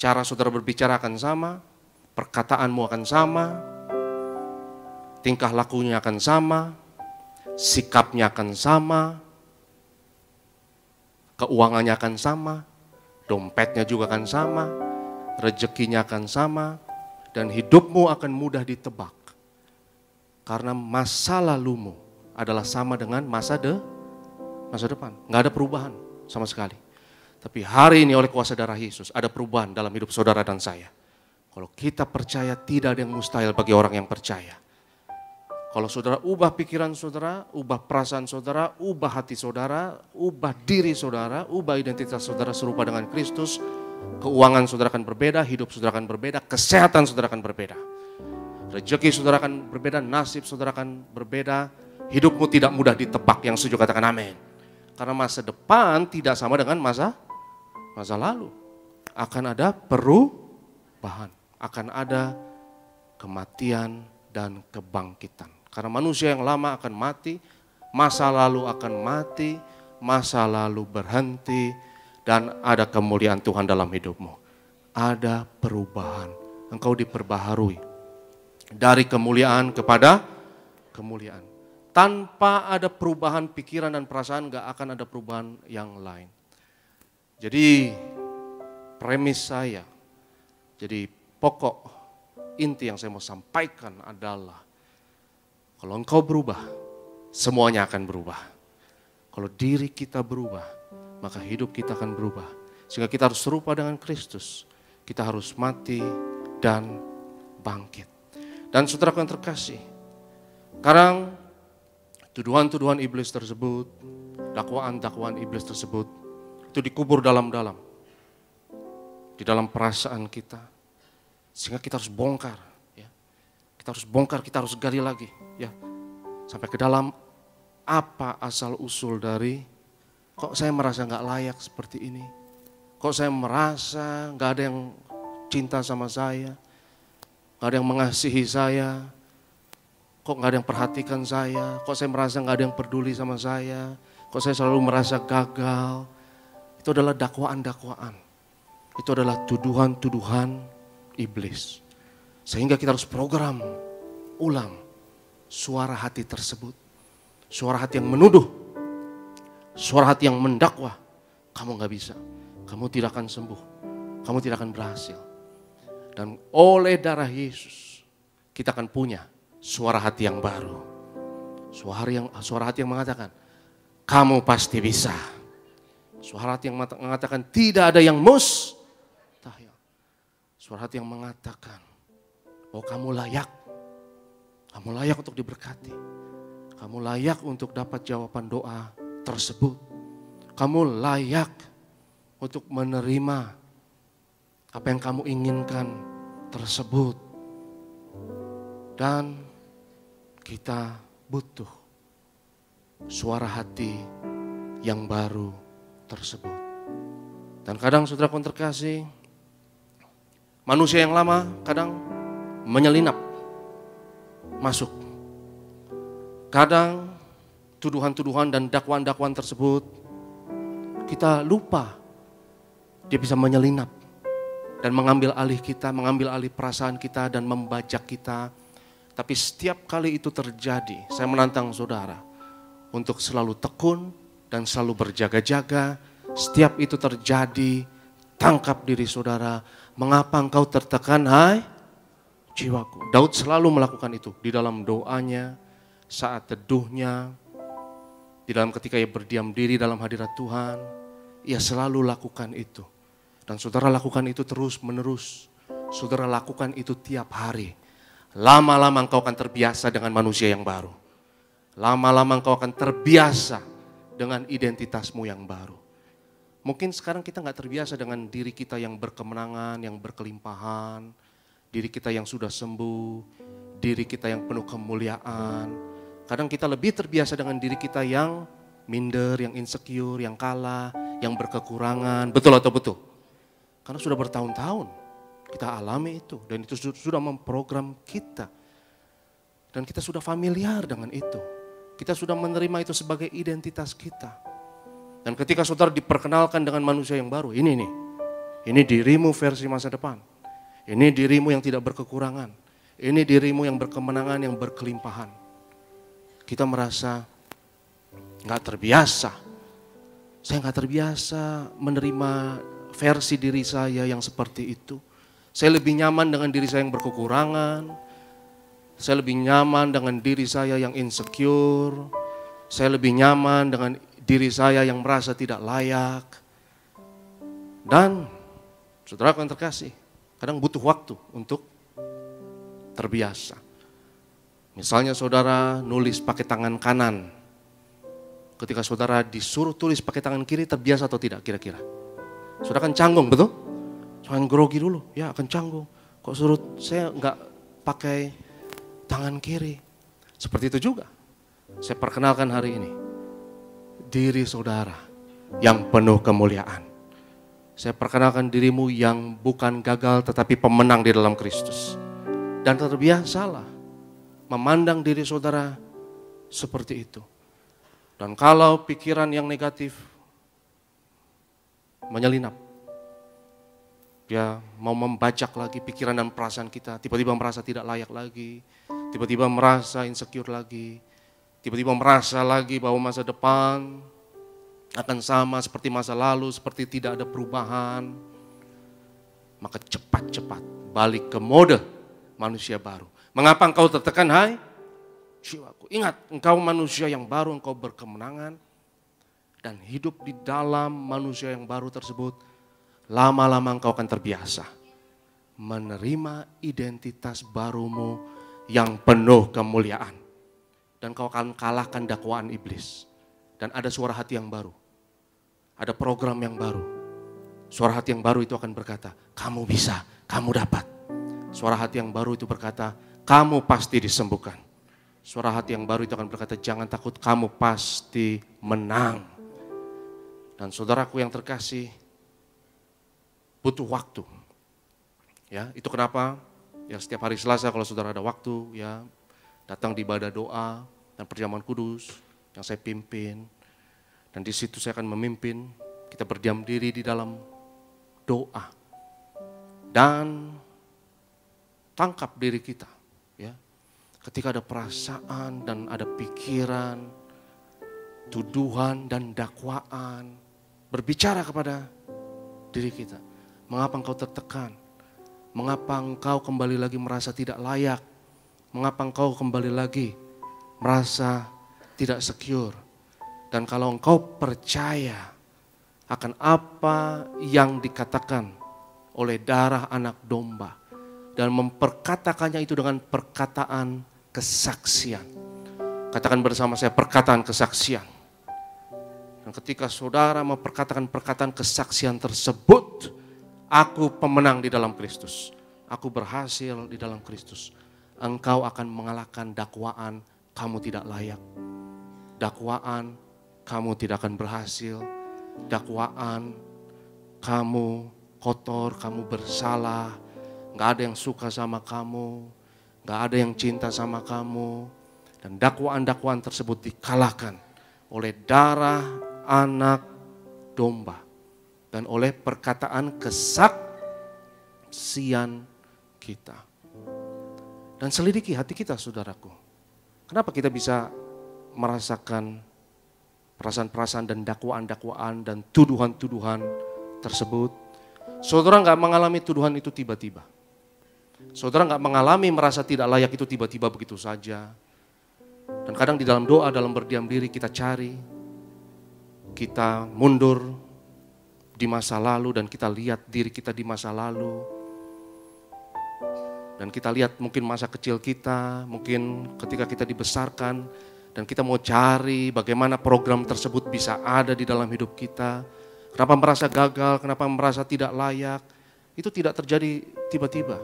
cara saudara berbicara akan sama, perkataanmu akan sama, tingkah lakunya akan sama, sikapnya akan sama, keuangannya akan sama, dompetnya juga akan sama, rezekinya akan sama, dan hidupmu akan mudah ditebak. Karena masa lalumu adalah sama dengan masa depan. Nggak ada perubahan sama sekali. Tapi hari ini oleh kuasa darah Yesus ada perubahan dalam hidup saudara dan saya. Kalau kita percaya, tidak ada yang mustahil bagi orang yang percaya. Kalau saudara ubah pikiran saudara, ubah perasaan saudara, ubah hati saudara, ubah diri saudara, ubah identitas saudara serupa dengan Kristus, keuangan saudara akan berbeda, hidup saudara akan berbeda, kesehatan saudara akan berbeda. Rezeki saudara akan berbeda, nasib saudara akan berbeda, hidupmu tidak mudah ditebak. Yang setuju katakan amin. Karena masa depan tidak sama dengan masa lalu. Akan ada perubahan, akan ada kematian dan kebangkitan. Karena manusia yang lama akan mati, masa lalu akan mati, masa lalu berhenti, dan ada kemuliaan Tuhan dalam hidupmu. Ada perubahan, engkau diperbaharui dari kemuliaan kepada kemuliaan. Tanpa ada perubahan pikiran dan perasaan, gak akan ada perubahan yang lain. Jadi premis saya, jadi pokok inti yang saya mau sampaikan adalah kalau engkau berubah, semuanya akan berubah. Kalau diri kita berubah, maka hidup kita akan berubah. Sehingga kita harus serupa dengan Kristus. Kita harus mati dan bangkit. Dan saudaraku yang terkasih, sekarang tuduhan-tuduhan iblis tersebut, dakwaan-dakwaan iblis tersebut, itu dikubur dalam-dalam. Di dalam perasaan kita. Sehingga kita harus bongkar. Ya. Kita harus bongkar, kita harus gali lagi. Ya. Sampai ke dalam apa asal usul dari, kok saya merasa gak layak seperti ini. Kok saya merasa gak ada yang cinta sama saya. Gak ada yang mengasihi saya. Kok gak ada yang perhatikan saya. Kok saya merasa gak ada yang peduli sama saya. Kok saya selalu merasa gagal. Itu adalah dakwaan-dakwaan. Itu adalah tuduhan-tuduhan iblis. Sehingga kita harus program ulang suara hati tersebut. Suara hati yang menuduh. Suara hati yang mendakwa. Kamu gak bisa. Kamu tidak akan sembuh. Kamu tidak akan berhasil. Dan oleh darah Yesus, kita akan punya suara hati yang baru. Suara hati yang mengatakan, kamu pasti bisa. Suara hati yang mengatakan, tidak ada yang mustahil. Suara hati yang mengatakan bahwa kamu layak. Kamu layak untuk diberkati. Kamu layak untuk dapat jawaban doa tersebut. Kamu layak untuk menerima apa yang kamu inginkan tersebut. Dan kita butuh suara hati yang baru tersebut. Dan kadang saudaraku terkasih, manusia yang lama kadang menyelinap masuk. Kadang tuduhan-tuduhan dan dakwaan-dakwaan tersebut kita lupa dia bisa menyelinap dan mengambil alih kita, mengambil alih perasaan kita dan membajak kita. Tapi setiap kali itu terjadi, saya menantang saudara untuk selalu tekun dan selalu berjaga-jaga. Setiap itu terjadi, tangkap diri saudara. Mengapa engkau tertekan, hai jiwaku? Daud selalu melakukan itu di dalam doanya, saat teduhnya, di dalam ketika ia berdiam diri dalam hadirat Tuhan. Ia selalu lakukan itu. Dan saudara lakukan itu terus menerus. Saudara lakukan itu tiap hari. Lama-lama engkau akan terbiasa dengan manusia yang baru. Lama-lama engkau akan terbiasa dengan identitasmu yang baru. Mungkin sekarang kita gak terbiasa dengan diri kita yang berkemenangan, yang berkelimpahan. Diri kita yang sudah sembuh, diri kita yang penuh kemuliaan. Kadang kita lebih terbiasa dengan diri kita yang minder, yang insecure, yang kalah, yang berkekurangan. Betul atau betul? Karena sudah bertahun-tahun kita alami itu. Dan itu sudah memprogram kita. Dan kita sudah familiar dengan itu. Kita sudah menerima itu sebagai identitas kita. Dan ketika saudara diperkenalkan dengan manusia yang baru, ini nih. Ini dirimu versi masa depan. Ini dirimu yang tidak berkekurangan. Ini dirimu yang berkemenangan, yang berkelimpahan. Kita merasa gak terbiasa. Saya gak terbiasa menerima versi diri saya yang seperti itu. Saya lebih nyaman dengan diri saya yang berkekurangan. Saya lebih nyaman dengan diri saya yang insecure. Saya lebih nyaman dengan diri saya yang merasa tidak layak. Dan saudara yang terkasih, kadang butuh waktu untuk terbiasa. Misalnya saudara nulis pakai tangan kanan. Ketika saudara disuruh tulis pakai tangan kiri, terbiasa atau tidak kira-kira? Saudara kan canggung, betul? Jangan grogi dulu, ya akan canggung. Kok suruh saya nggak pakai tangan kiri? Seperti itu juga. Saya perkenalkan hari ini diri saudara yang penuh kemuliaan. Saya perkenalkan dirimu yang bukan gagal tetapi pemenang di dalam Kristus. Dan terbiasalah memandang diri saudara seperti itu. Dan kalau pikiran yang negatif menyelinap, dia mau membajak lagi pikiran dan perasaan kita, tiba-tiba merasa tidak layak lagi, tiba-tiba merasa insecure lagi, tiba-tiba merasa lagi bahwa masa depan akan sama seperti masa lalu, seperti tidak ada perubahan. Maka cepat-cepat balik ke mode manusia baru. Mengapa engkau tertekan, hai jiwaku? Ingat, engkau manusia yang baru, engkau berkemenangan. Dan hidup di dalam manusia yang baru tersebut, lama-lama engkau akan terbiasa menerima identitas barumu yang penuh kemuliaan. Dan kau akan kalahkan dakwaan iblis. Dan ada suara hati yang baru. Ada program yang baru. Suara hati yang baru itu akan berkata, kamu bisa, kamu dapat. Suara hati yang baru itu berkata, kamu pasti disembuhkan. Suara hati yang baru itu akan berkata, jangan takut, kamu pasti menang. Dan saudaraku yang terkasih, butuh waktu. Ya, itu kenapa ya setiap hari Selasa kalau saudara ada waktu ya datang di ibadah doa dan perjamuan kudus yang saya pimpin. Dan di situ saya akan memimpin, kita berdiam diri di dalam doa. Dan tangkap diri kita ya. Ketika ada perasaan dan ada pikiran, tuduhan dan dakwaan, berbicara kepada diri kita. Mengapa engkau tertekan? Mengapa engkau kembali lagi merasa tidak layak? Mengapa engkau kembali lagi merasa tidak secure? Dan kalau engkau percaya akan apa yang dikatakan oleh darah anak domba. Dan memperkatakannya itu dengan perkataan kesaksian. Katakan bersama saya, perkataan kesaksian. Dan ketika saudara memperkatakan perkataan kesaksian tersebut, aku pemenang di dalam Kristus. Aku berhasil di dalam Kristus. Engkau akan mengalahkan dakwaan kamu tidak layak. Dakwaan kamu tidak akan berhasil. Dakwaan kamu kotor, kamu bersalah. Gak ada yang suka sama kamu. Gak ada yang cinta sama kamu. Dan dakwaan-dakwaan tersebut dikalahkan oleh darah anak domba. Dan oleh perkataan kesaksian kita. Dan selidiki hati kita, saudaraku. Kenapa kita bisa merasakan perasaan-perasaan dan dakwaan-dakwaan dan tuduhan-tuduhan tersebut? Saudara gak mengalami tuduhan itu tiba-tiba. Saudara gak mengalami merasa tidak layak itu tiba-tiba begitu saja. Dan kadang di dalam doa, dalam berdiam diri kita cari, kita mundur di masa lalu dan kita lihat diri kita di masa lalu. Dan kita lihat mungkin masa kecil kita, mungkin ketika kita dibesarkan dan kita mau cari bagaimana program tersebut bisa ada di dalam hidup kita. Kenapa merasa gagal, kenapa merasa tidak layak, itu tidak terjadi tiba-tiba.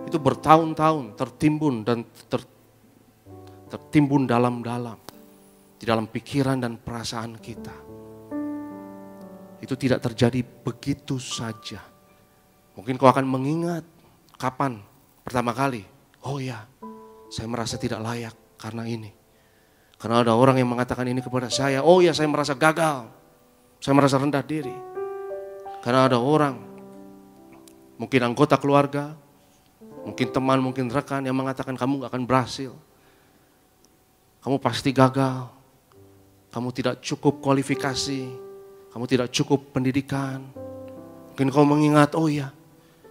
Itu bertahun-tahun tertimbun dan tertimbun dalam-dalam di dalam pikiran dan perasaan kita. Itu tidak terjadi begitu saja. Mungkin kau akan mengingat kapan pertama kali, oh ya, saya merasa tidak layak karena ini. Karena ada orang yang mengatakan ini kepada saya, oh ya, saya merasa gagal, saya merasa rendah diri. Karena ada orang, mungkin anggota keluarga, mungkin teman, mungkin rekan yang mengatakan kamu gak akan berhasil. Kamu pasti gagal, kamu tidak cukup kualifikasi, kamu tidak cukup pendidikan. Mungkin kau mengingat, oh ya,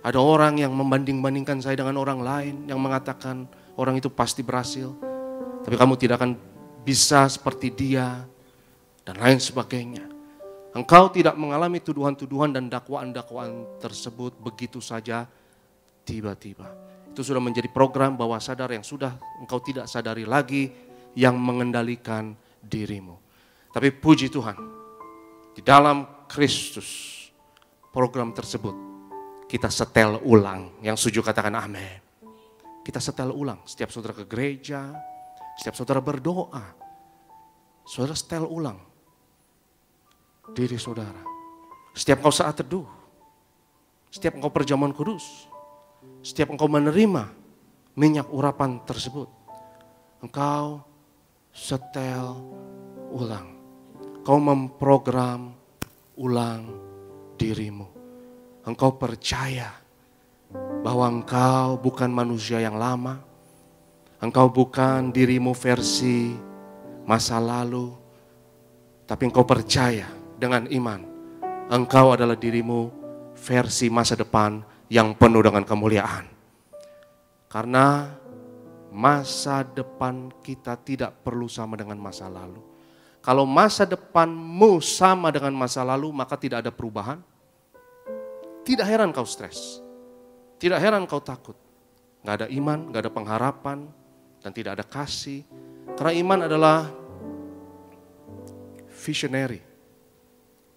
ada orang yang membanding-bandingkan saya dengan orang lain, yang mengatakan orang itu pasti berhasil. Tapi kamu tidak akan bisa seperti dia, dan lain sebagainya. Engkau tidak mengalami tuduhan-tuduhan dan dakwaan-dakwaan tersebut begitu saja tiba-tiba. Itu sudah menjadi program bawah sadar yang sudah engkau tidak sadari lagi, yang mengendalikan dirimu. Tapi puji Tuhan, di dalam Kristus program tersebut kita setel ulang. Yang setuju katakan amin. Kita setel ulang. Setiap saudara ke gereja, setiap saudara berdoa, saudara setel ulang diri saudara. Setiap engkau saat teduh, setiap engkau perjamuan kudus, setiap engkau menerima minyak urapan tersebut, engkau setel ulang. Kau memprogram ulang dirimu. Engkau percaya bahwa engkau bukan manusia yang lama. Engkau bukan dirimu versi masa lalu. Tapi engkau percaya dengan iman. Engkau adalah dirimu versi masa depan yang penuh dengan kemuliaan. Karena masa depan kita tidak perlu sama dengan masa lalu. Kalau masa depanmu sama dengan masa lalu, maka tidak ada perubahan. Tidak heran kau stres. Tidak heran kau takut. Gak ada iman, gak ada pengharapan, dan tidak ada kasih. Karena iman adalah visionary.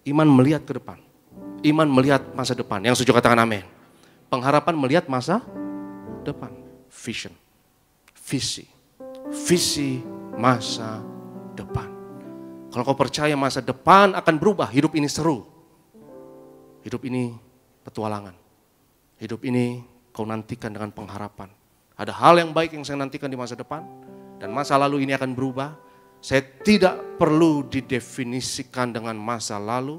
Iman melihat ke depan. Iman melihat masa depan. Yang setuju katakan amin. Pengharapan melihat masa depan. Vision. Visi masa depan. Kalau kau percaya masa depan akan berubah, hidup ini seru. Hidup ini petualangan. Hidup ini kau nantikan dengan pengharapan. Ada hal yang baik yang saya nantikan di masa depan, dan masa lalu ini akan berubah. Saya tidak perlu didefinisikan dengan masa lalu,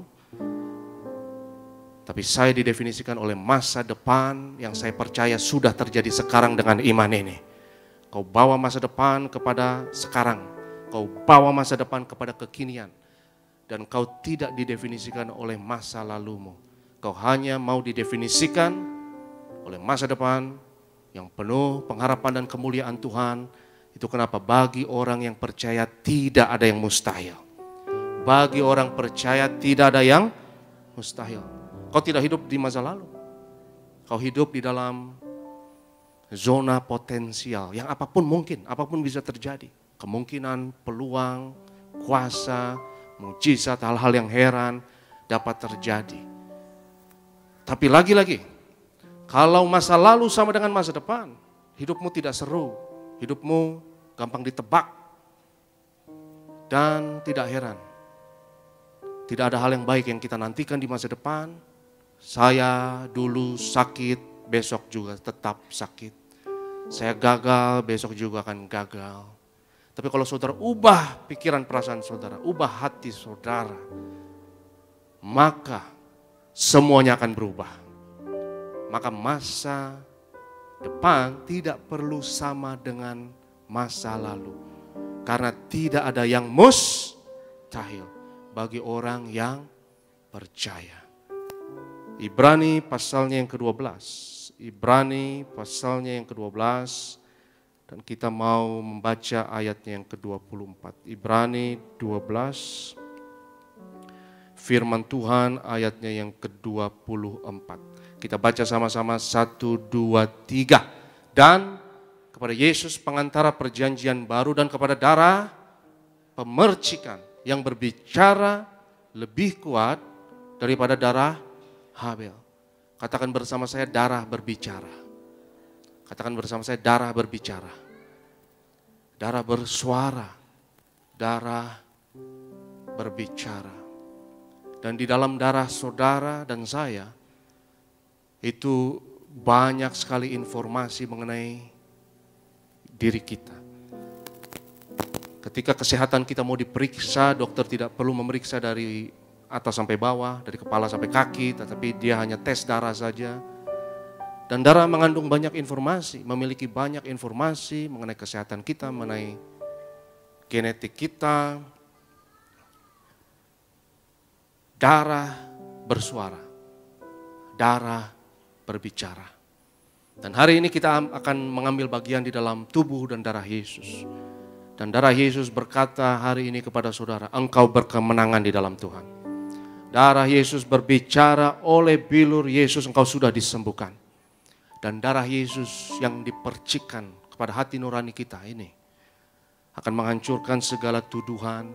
tapi saya didefinisikan oleh masa depan yang saya percaya sudah terjadi sekarang dengan iman ini. Kau bawa masa depan kepada sekarang. Kau bawa masa depan kepada kekinian. Dan kau tidak didefinisikan oleh masa lalumu. Kau hanya mau didefinisikan oleh masa depan yang penuh pengharapan dan kemuliaan Tuhan. Itu kenapa bagi orang yang percaya tidak ada yang mustahil. Bagi orang percaya tidak ada yang mustahil. Kau tidak hidup di masa lalu. Kau hidup di dalam zona potensial yang apapun mungkin, apapun bisa terjadi. Kemungkinan, peluang, kuasa, mujizat, hal-hal yang heran dapat terjadi. Tapi lagi-lagi, kalau masa lalu sama dengan masa depan, hidupmu tidak seru, hidupmu gampang ditebak, dan tidak heran. Tidak ada hal yang baik yang kita nantikan di masa depan. Saya dulu sakit, besok juga tetap sakit. Saya gagal, besok juga akan gagal. Tapi kalau saudara ubah pikiran perasaan saudara, ubah hati saudara, maka semuanya akan berubah. Maka masa depan tidak perlu sama dengan masa lalu. Karena tidak ada yang mustahil bagi orang yang percaya. Ibrani pasalnya yang ke-12. Ibrani pasalnya yang ke-12. Dan kita mau membaca ayatnya yang ke-24. Ibrani 12. Firman Tuhan ayatnya yang ke-24. Kita baca sama-sama 1, 2, 3. Dan kepada Yesus pengantara perjanjian baru dan kepada darah pemercikan yang berbicara lebih kuat daripada darah Habel. Katakan bersama saya, darah berbicara. Katakan bersama saya, darah berbicara. Darah bersuara. Darah berbicara. Dan di dalam darah saudara dan saya, itu banyak sekali informasi mengenai diri kita. Ketika kesehatan kita mau diperiksa, dokter tidak perlu memeriksa dari atas sampai bawah, dari kepala sampai kaki, tetapi dia hanya tes darah saja. Dan darah mengandung banyak informasi, memiliki banyak informasi mengenai kesehatan kita, mengenai genetik kita. Darah bersuara, darah berbicara. Dan hari ini kita akan mengambil bagian di dalam tubuh dan darah Yesus. Dan darah Yesus berkata hari ini kepada saudara, engkau berkemenangan di dalam Tuhan. Darah Yesus berbicara, oleh bilur Yesus engkau sudah disembuhkan. Dan darah Yesus yang dipercikan kepada hati nurani kita ini akan menghancurkan segala tuduhan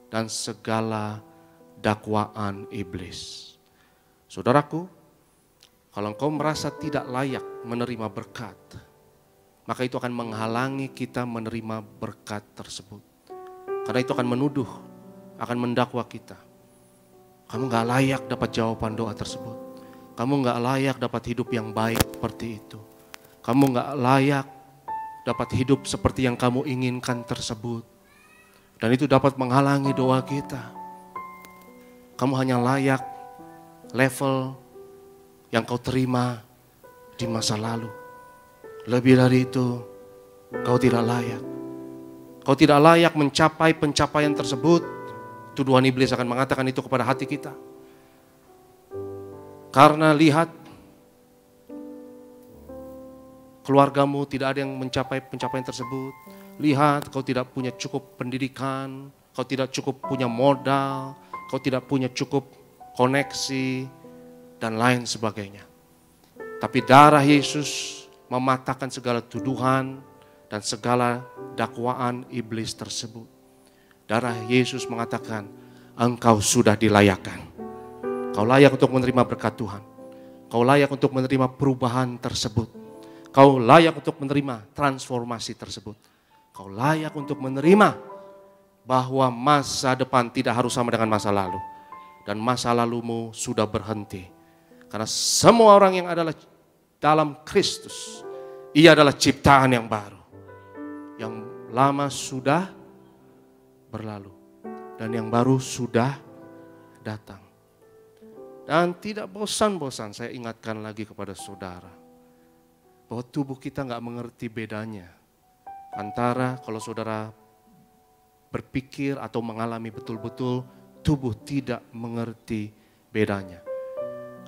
dan segala dakwaan iblis. Saudaraku, kalau engkau merasa tidak layak menerima berkat, maka itu akan menghalangi kita menerima berkat tersebut. Karena itu akan menuduh, akan mendakwa kita. Kamu gak layak dapat jawaban doa tersebut. Kamu gak layak dapat hidup yang baik seperti itu. Kamu gak layak dapat hidup seperti yang kamu inginkan tersebut. Dan itu dapat menghalangi doa kita. Kamu hanya layak level yang kau terima di masa lalu. Lebih dari itu, kau tidak layak. Kau tidak layak mencapai pencapaian tersebut. Tuduhan iblis akan mengatakan itu kepada hati kita. Karena lihat, keluargamu tidak ada yang mencapai pencapaian tersebut. Lihat, kau tidak punya cukup pendidikan, kau tidak cukup punya modal, kau tidak punya cukup koneksi, dan lain sebagainya. Tapi darah Yesus mematahkan segala tuduhan dan segala dakwaan iblis tersebut. Darah Yesus mengatakan, engkau sudah dilayakkan. Kau layak untuk menerima berkat Tuhan. Kau layak untuk menerima perubahan tersebut. Kau layak untuk menerima transformasi tersebut. Kau layak untuk menerima bahwa masa depan tidak harus sama dengan masa lalu. Dan masa lalumu sudah berhenti. Karena semua orang yang adalah dalam Kristus, ia adalah ciptaan yang baru. Yang lama sudah berlalu dan yang baru sudah datang. Dan tidak bosan-bosan saya ingatkan lagi kepada saudara bahwa tubuh kita gak mengerti bedanya antara kalau saudara berpikir atau mengalami betul-betul tubuh tidak mengerti bedanya.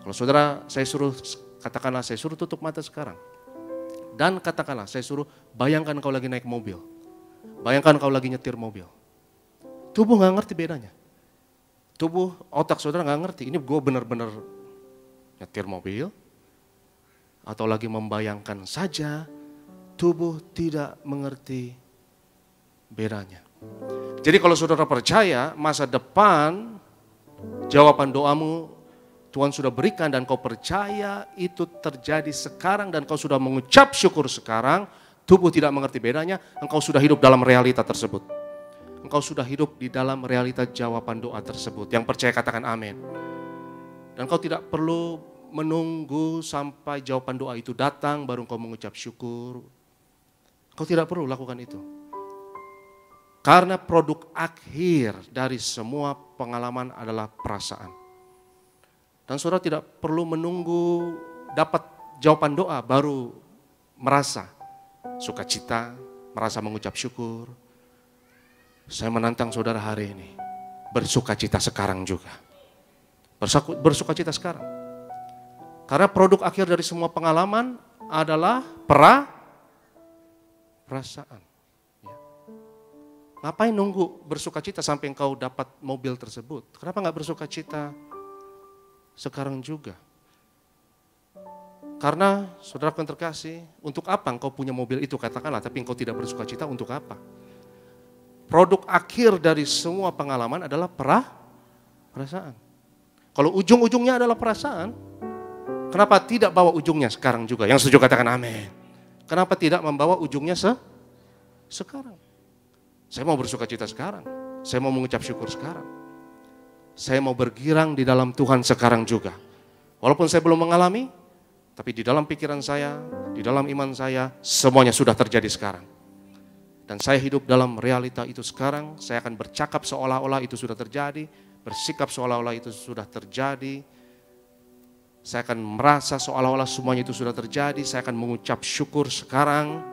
Kalau saudara saya suruh tutup mata sekarang dan katakanlah saya suruh bayangkan kau lagi naik mobil, bayangkan kau lagi nyetir mobil. Tubuh gak ngerti bedanya. Tubuh, otak saudara gak ngerti. Ini gue benar-benar nyetir mobil. atau lagi membayangkan saja, tubuh tidak mengerti bedanya. Jadi kalau saudara percaya masa depan, jawaban doamu Tuhan sudah berikan dan kau percaya itu terjadi sekarang dan kau sudah mengucap syukur sekarang, tubuh tidak mengerti bedanya, engkau sudah hidup dalam realita tersebut. Engkau sudah hidup di dalam realita jawaban doa tersebut. Yang percaya katakan amin. Dan kau tidak perlu menunggu sampai jawaban doa itu datang baru kau mengucap syukur. Kau tidak perlu lakukan itu. Karena produk akhir dari semua pengalaman adalah perasaan. Dan saudara tidak perlu menunggu dapat jawaban doa baru merasa sukacita, merasa mengucap syukur. Saya menantang saudara hari ini, bersukacita sekarang juga. Bersukacita sekarang. Karena produk akhir dari semua pengalaman adalah perasaan. Ngapain nunggu bersukacita sampai engkau dapat mobil tersebut? Kenapa nggak bersukacita sekarang juga? Karena saudara yang terkasih, untuk apa engkau punya mobil itu katakanlah, tapi engkau tidak bersukacita untuk apa? Produk akhir dari semua pengalaman adalah perasaan. Kalau ujung-ujungnya adalah perasaan, kenapa tidak bawa ujungnya sekarang juga? Yang setuju katakan amin. Kenapa tidak membawa ujungnya sekarang? Saya mau bersukacita sekarang. Saya mau mengucap syukur sekarang. Saya mau bergirang di dalam Tuhan sekarang juga. Walaupun saya belum mengalami, tapi di dalam pikiran saya, di dalam iman saya, semuanya sudah terjadi sekarang. Dan saya hidup dalam realita itu sekarang. Saya akan bercakap seolah-olah itu sudah terjadi, bersikap seolah-olah itu sudah terjadi. Saya akan merasa seolah-olah semuanya itu sudah terjadi. Saya akan mengucap syukur sekarang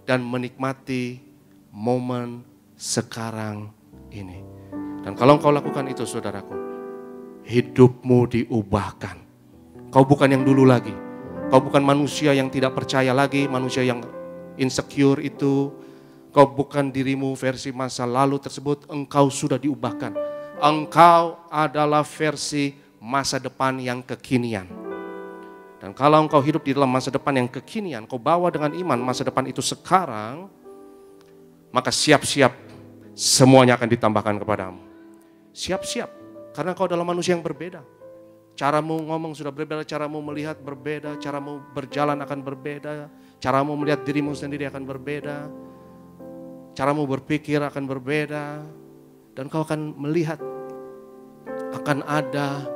dan menikmati momen sekarang ini. Dan kalau engkau lakukan itu saudaraku, hidupmu diubahkan. Kau bukan yang dulu lagi. Kau bukan manusia yang tidak percaya lagi, manusia yang insecure itu. Kau bukan dirimu versi masa lalu tersebut, engkau sudah diubahkan. Engkau adalah versi masa depan yang kekinian. Dan kalau engkau hidup di dalam masa depan yang kekinian, kau bawa dengan iman masa depan itu sekarang, maka siap-siap semuanya akan ditambahkan kepadamu. Siap-siap, karena kau adalah manusia yang berbeda. Caramu ngomong sudah berbeda, caramu melihat berbeda, caramu berjalan akan berbeda, caramu melihat dirimu sendiri akan berbeda, caramu berpikir akan berbeda, dan kau akan melihat akan ada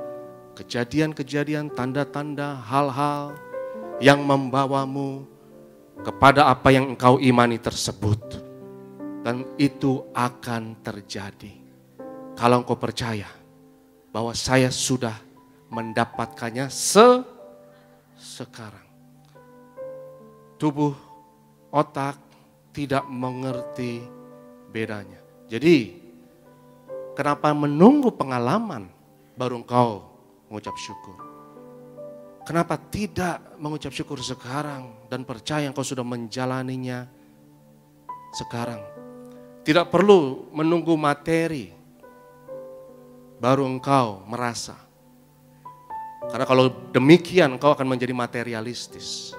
kejadian-kejadian, tanda-tanda, hal-hal yang membawamu kepada apa yang engkau imani tersebut. Dan itu akan terjadi kalau engkau percaya bahwa saya sudah mendapatkannya sekarang. Tubuh, otak tidak mengerti bedanya. Jadi kenapa menunggu pengalaman baru engkau mengucap syukur? Kenapa tidak mengucap syukur sekarang dan percaya engkau sudah menjalaninya sekarang? Tidak perlu menunggu materi baru engkau merasa. Karena kalau demikian engkau akan menjadi materialistis.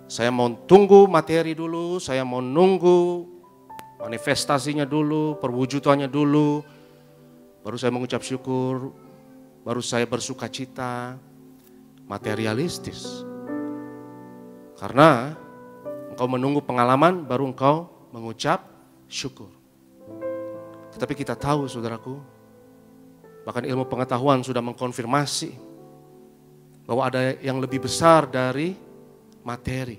Saya mau tunggu materi dulu, saya mau nunggu manifestasinya dulu, perwujudannya dulu, baru saya mengucap syukur, baru saya bersukacita. Materialistis. Karena engkau menunggu pengalaman baru engkau mengucap syukur. Tetapi kita tahu saudaraku, bahkan ilmu pengetahuan sudah mengkonfirmasi bahwa ada yang lebih besar dari materi,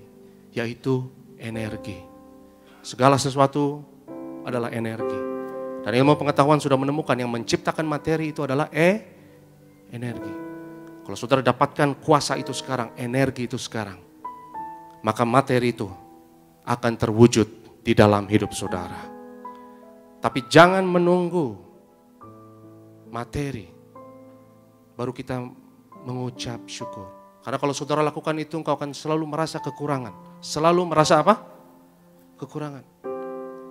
yaitu energi. Segala sesuatu adalah energi. Dan ilmu pengetahuan sudah menemukan yang menciptakan materi itu adalah energi. Kalau saudara dapatkan kuasa itu sekarang, energi itu sekarang, maka materi itu akan terwujud di dalam hidup saudara. Tapi jangan menunggu materi baru kita mengucap syukur. Karena kalau saudara lakukan itu, engkau akan selalu merasa kekurangan. Selalu merasa apa? Kekurangan.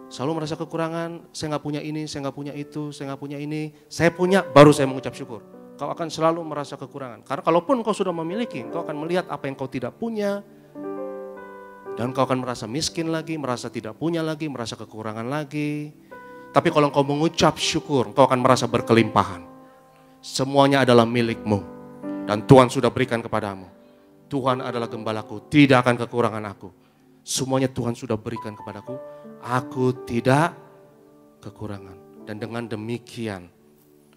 Selalu merasa kekurangan, saya nggak punya ini, saya nggak punya itu, saya nggak punya ini. Saya punya, baru saya mengucap syukur. Kau akan selalu merasa kekurangan. Karena kalaupun kau sudah memiliki, kau akan melihat apa yang kau tidak punya. Dan kau akan merasa miskin lagi, merasa tidak punya lagi, merasa kekurangan lagi. Tapi kalau kau mengucap syukur, kau akan merasa berkelimpahan. Semuanya adalah milikmu. Dan Tuhan sudah berikan kepadamu. Tuhan adalah gembalaku, tidak akan kekurangan aku. Semuanya Tuhan sudah berikan kepadaku. Aku tidak kekurangan. Dan dengan demikian,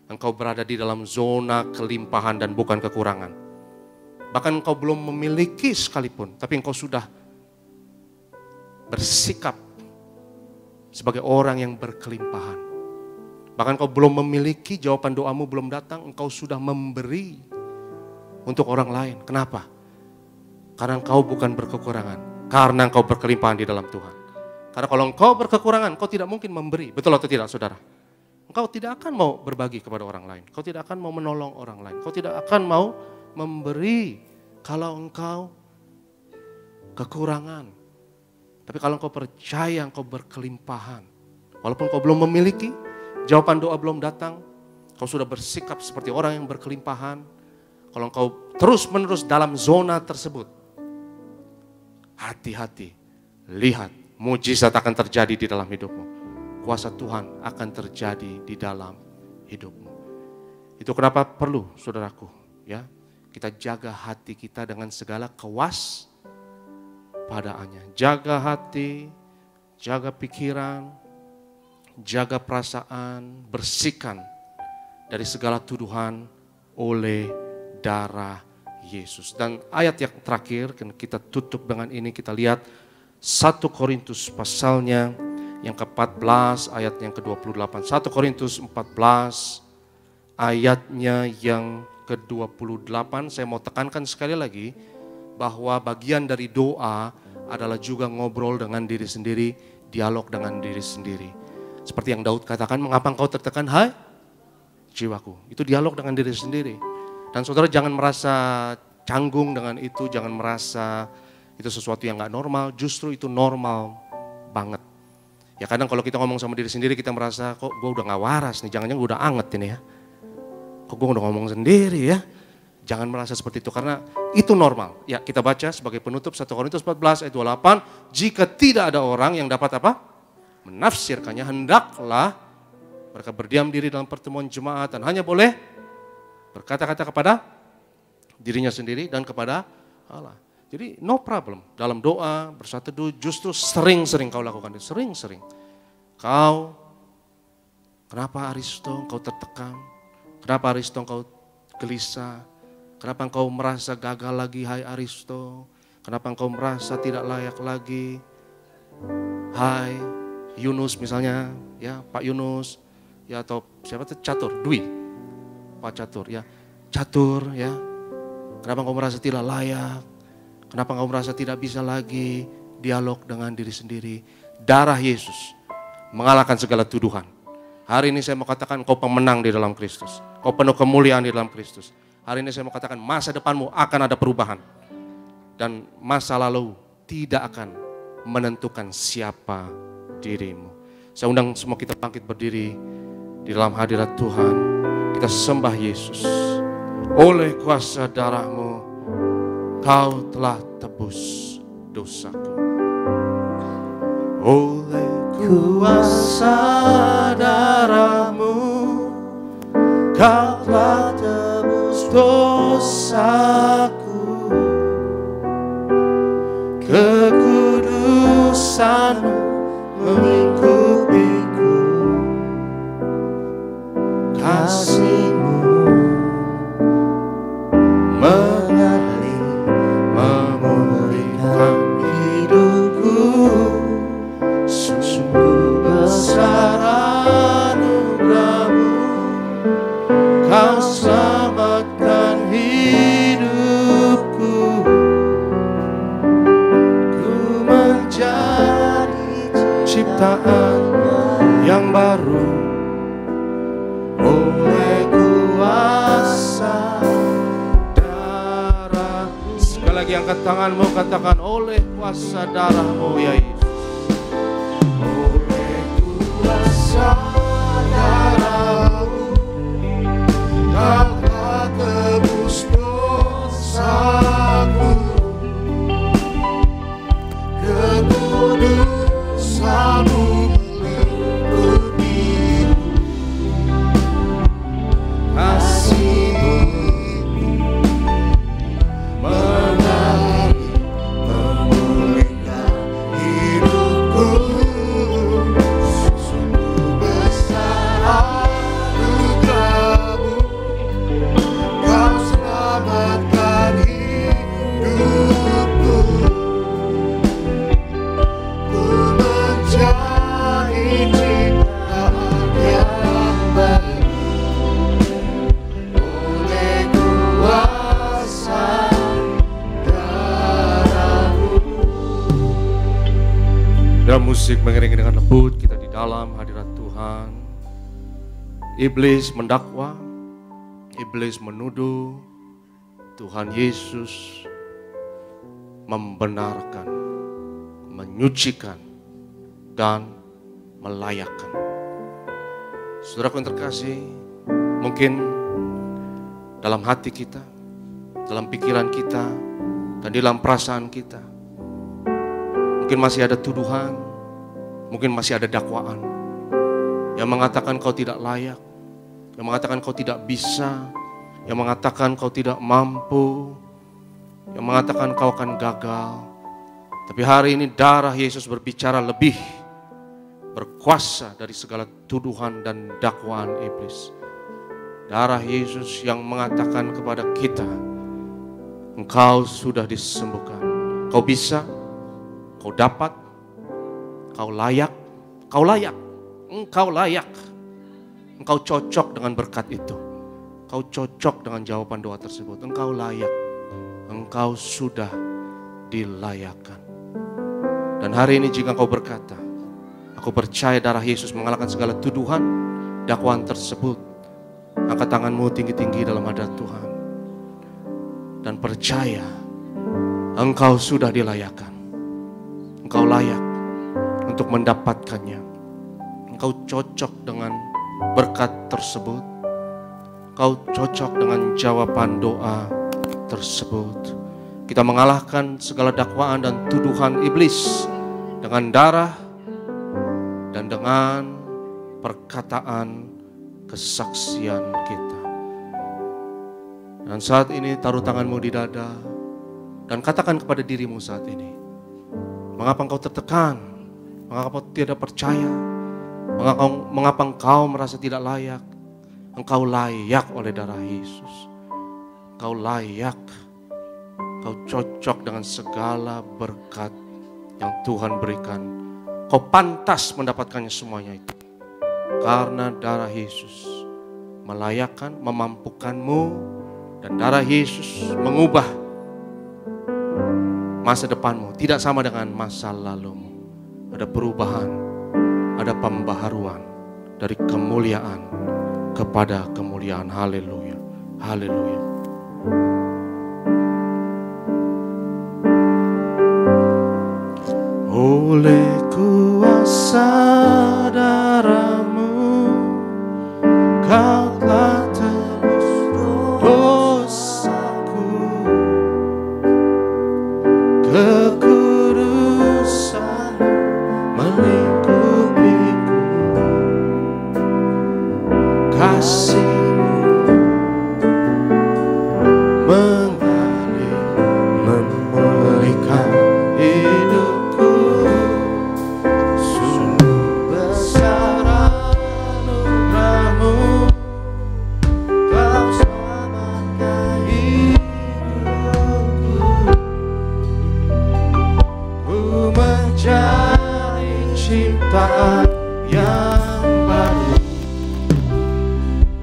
engkau berada di dalam zona kelimpahan dan bukan kekurangan. Bahkan engkau belum memiliki sekalipun, tapi engkau sudah bersikap sebagai orang yang berkelimpahan. Bahkan engkau belum memiliki, jawaban doamu belum datang, engkau sudah memberi untuk orang lain. Kenapa? Karena engkau bukan berkekurangan, karena engkau berkelimpahan di dalam Tuhan. Karena kalau engkau berkekurangan, engkau tidak mungkin memberi. Betul atau tidak, saudara? Engkau tidak akan mau berbagi kepada orang lain. Kau tidak akan mau menolong orang lain. Kau tidak akan mau memberi kalau engkau kekurangan. Tapi kalau engkau percaya engkau berkelimpahan. Walaupun kau belum memiliki, jawaban doa belum datang. Kau sudah bersikap seperti orang yang berkelimpahan. Kalau engkau terus-menerus dalam zona tersebut. Hati-hati, lihat mujizat akan terjadi di dalam hidupmu. Kuasa Tuhan akan terjadi di dalam hidupmu. Itu kenapa perlu, saudaraku, ya, kita jaga hati kita dengan segala kewaspadaannya. Jaga hati, jaga pikiran, jaga perasaan, bersihkan dari segala tuduhan oleh darah Yesus. Dan ayat yang terakhir, kita tutup dengan ini, kita lihat 1 Korintus pasalnya yang ke-14 ayat yang ke-28. 1 Korintus 14 ayatnya yang ke-28. Saya mau tekankan sekali lagi bahwa bagian dari doa adalah juga ngobrol dengan diri sendiri, dialog dengan diri sendiri. Seperti yang Daud katakan, mengapa engkau tertekan, hai jiwaku. Itu dialog dengan diri sendiri. Dan saudara jangan merasa canggung dengan itu, jangan merasa itu sesuatu yang gak normal, justru itu normal banget. Ya kadang kalau kita ngomong sama diri sendiri kita merasa kok gue udah gak waras nih, jangan-jangan gue udah anget ini ya. Kok gue udah ngomong sendiri ya. Jangan merasa seperti itu karena itu normal. Ya kita baca sebagai penutup 1 Korintus 14 ayat 28. Jika tidak ada orang yang dapat apa? Menafsirkannya, hendaklah mereka berdiam diri dalam pertemuan jemaat dan hanya boleh berkata-kata kepada dirinya sendiri dan kepada Allah. Jadi no problem, dalam doa, bersatu justru sering-sering kau lakukan itu, sering-sering. Kau, kenapa Aristo kau tertekan? Kenapa Aristo kau gelisah? Kenapa engkau merasa gagal lagi, hai Aristo? Kenapa engkau merasa tidak layak lagi? Hai Yunus misalnya, ya Pak Yunus, ya atau siapa itu Catur, Dwi, Pak Catur, ya Catur, ya. Kenapa engkau merasa tidak layak? Kenapa engkau merasa tidak bisa lagi dialog dengan diri sendiri? Darah Yesus mengalahkan segala tuduhan. Hari ini saya mau katakan kau pemenang di dalam Kristus. Kau penuh kemuliaan di dalam Kristus. Hari ini saya mau katakan masa depanmu akan ada perubahan. Dan masa lalu tidak akan menentukan siapa dirimu. Saya undang semua kita bangkit berdiri di dalam hadirat Tuhan. Kita sembah Yesus. Oleh kuasa darah-Mu Kau telah tebus dosaku. Oleh kuasa darah-Mu Kau telah tebus dosaku. Kekudusan-Mu mengikupiku. Kasih-Mu memulihkan hidupku. Sungguh besar anugerah-Mu, Kau selamatkan hidupku. Ku menjadi ciptaan yang baru oleh kuasa darah-Mu. Sekali lagi angkat tanganmu, katakan oleh kuasa darah-Mu ya Yesus. Oleh kuasa darah-Mu Kau Dalam musik mengiringi dengan lembut, kita di dalam hadirat Tuhan. Iblis mendakwa, iblis menuduh, Tuhan Yesus membenarkan, menyucikan, dan melayakkan. Saudaraku yang terkasih, mungkin dalam hati kita, dalam pikiran kita, dan dalam perasaan kita, mungkin masih ada tuduhan, mungkin masih ada dakwaan yang mengatakan kau tidak layak, yang mengatakan kau tidak bisa, yang mengatakan kau tidak mampu, yang mengatakan kau akan gagal. Tapi hari ini darah Yesus berbicara lebih berkuasa dari segala tuduhan dan dakwaan iblis. Darah Yesus yang mengatakan kepada kita, engkau sudah disembuhkan. Kau bisa, kau dapat, kau layak, kau layak, engkau layak. Engkau cocok dengan berkat itu. Kau cocok dengan jawaban doa tersebut. Engkau layak, engkau sudah dilayakkan. Dan hari ini jika engkau berkata, aku percaya darah Yesus mengalahkan segala tuduhan, dakwaan tersebut, angkat tanganmu tinggi-tinggi dalam hadirat Tuhan. Dan percaya, engkau sudah dilayakkan. Engkau layak untuk mendapatkannya. Engkau cocok dengan berkat tersebut. Engkau cocok dengan jawaban doa tersebut. Kita mengalahkan segala dakwaan dan tuduhan iblis dengan darah dan dengan perkataan kesaksian kita. Dan saat ini taruh tanganmu di dada dan katakan kepada dirimu saat ini, mengapa engkau tertekan? Mengapa engkau tidak percaya? Mengapa engkau merasa tidak layak? Engkau layak oleh darah Yesus. Engkau layak. Engkau cocok dengan segala berkat yang Tuhan berikan. Kau pantas mendapatkannya semuanya itu. Karena darah Yesus melayakkan, memampukanmu, dan darah Yesus mengubah masa depanmu. Tidak sama dengan masa lalumu. Ada perubahan, ada pembaharuan dari kemuliaan kepada kemuliaan. Haleluya, haleluya. Oleh kuasa darah-Mu, Kau telah tebus dosaku, kekudusan melingkupiku, kasih-Mu mengalir memulihkan hidupku. Sungguh besar anugerah-Mu, Kau selamatkan hidupku. Ku menjadi ciptaan yang baru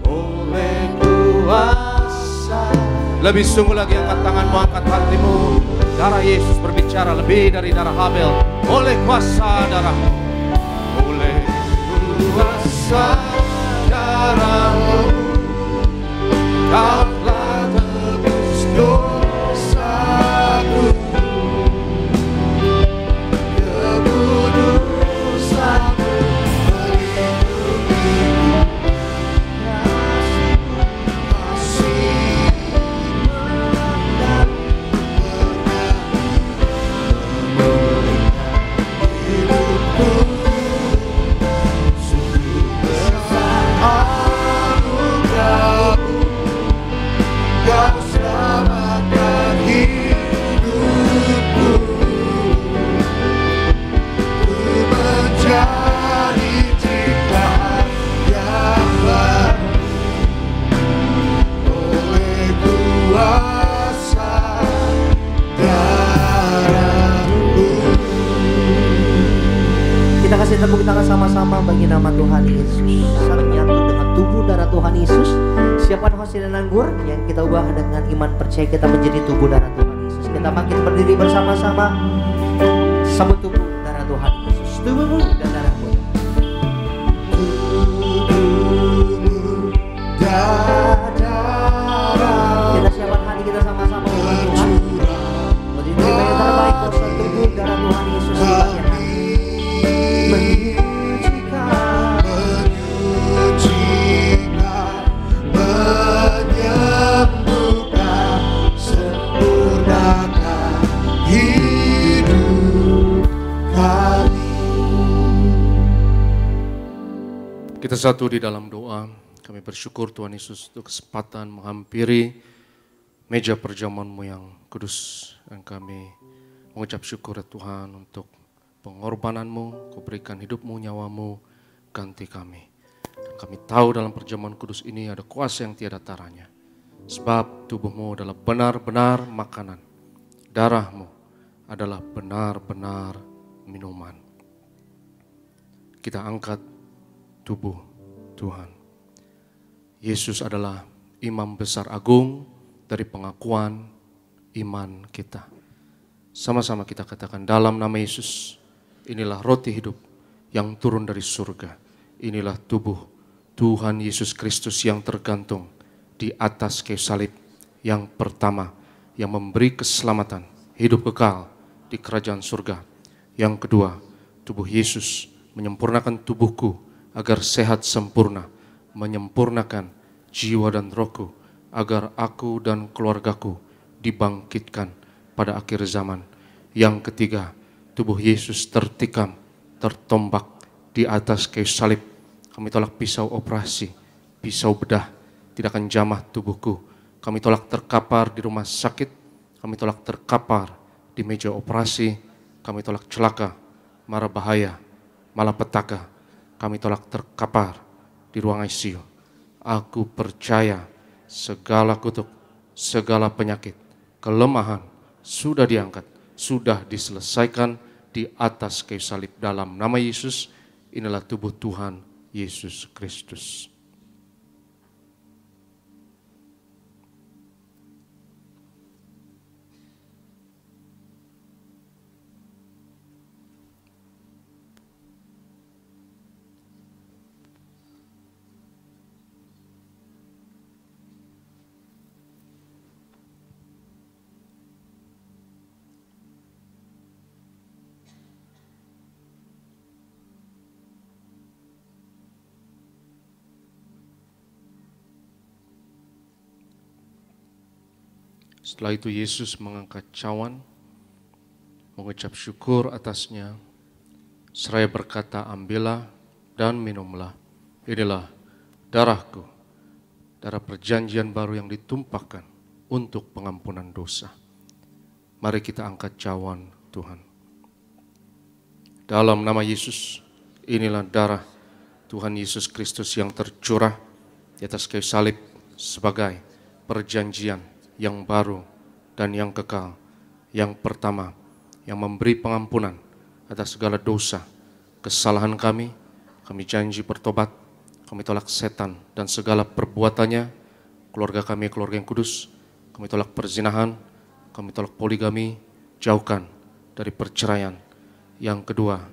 oleh kuasa. Lebih sungguh lagi angkat tanganmu, angkat hatimu. Darah Yesus berbicara lebih dari darah Habel. Oleh kuasa darah-Mu, oleh kuasa darah-Mu, Kau telah tebus dosaku, kekudusan-Mu melingkupiku, kasih-Mu mengalir hidupku. Sungguh besar anugerah-Mu, Kau selamatkan hidupku. Ku menjadi ciptaan yang baru oleh kuasa darah-Mu. Kita kasih tepuk tangan sama-sama bagi nama Tuhan Yesus. Saling nyatu dengan tubuh darah Tuhan Yesus. Siapa hasil dan anggur yang kita ubah dengan iman percaya kita menjadi tubuh darah Tuhan Yesus. Kita bangkit berdiri bersama-sama. Sambut tubuh darah Tuhan Yesus. tubuhmu dan darahmu. Kita siapkan hati kita sama-sama dengan Tuhan. Menjadi yang terbaik kuasa tubuh darah Tuhan Yesus di bagian hati. Menyucikan, menyembuhkan, sempurnakan hidup kami. Kita satu di dalam doa. Kami bersyukur Tuhan Yesus untuk kesempatan menghampiri meja perjamuan-Mu yang kudus. Dan kami mengucap syukur ya Tuhan untuk pengorbanan-Mu, Kau berikan hidup-Mu, nyawa-Mu, ganti kami. Dan kami tahu dalam perjamuan kudus ini ada kuasa yang tiada taranya. Sebab tubuh-Mu adalah benar-benar makanan. Darah-Mu adalah benar-benar minuman. Kita angkat tubuh Tuhan. Yesus adalah imam besar agung dari pengakuan iman kita. Sama-sama kita katakan dalam nama Yesus, inilah roti hidup yang turun dari surga. Inilah tubuh Tuhan Yesus Kristus yang tergantung di atas kayu salib yang pertama, yang memberi keselamatan, hidup kekal di kerajaan surga. Yang kedua, tubuh Yesus menyempurnakan tubuhku agar sehat sempurna, menyempurnakan jiwa dan rohku, agar aku dan keluargaku dibangkitkan pada akhir zaman. Yang ketiga, tubuh Yesus tertikam, tertombak di atas kayu salib. Kami tolak pisau operasi, pisau bedah, tidak akan jamah tubuhku. Kami tolak terkapar di rumah sakit, kami tolak terkapar di meja operasi, kami tolak celaka, mara bahaya, malapetaka. Kami tolak terkapar di ruang ICU. Aku percaya segala kutuk, segala penyakit, kelemahan sudah diangkat, sudah diselesaikan di atas kayu salib. Dalam nama Yesus, inilah tubuh Tuhan Yesus Kristus. Setelah itu Yesus mengangkat cawan, mengucap syukur atasnya, seraya berkata, ambillah dan minumlah. Inilah darahku, darah perjanjian baru yang ditumpahkan untuk pengampunan dosa. Mari kita angkat cawan Tuhan. Dalam nama Yesus, inilah darah Tuhan Yesus Kristus yang tercurah di atas kayu salib sebagai perjanjian yang baru dan yang kekal. Yang pertama, yang memberi pengampunan atas segala dosa, kesalahan kami. Kami janji bertobat, kami tolak setan dan segala perbuatannya. Keluarga kami, keluarga yang kudus, kami tolak perzinahan, kami tolak poligami, jauhkan dari perceraian. Yang kedua,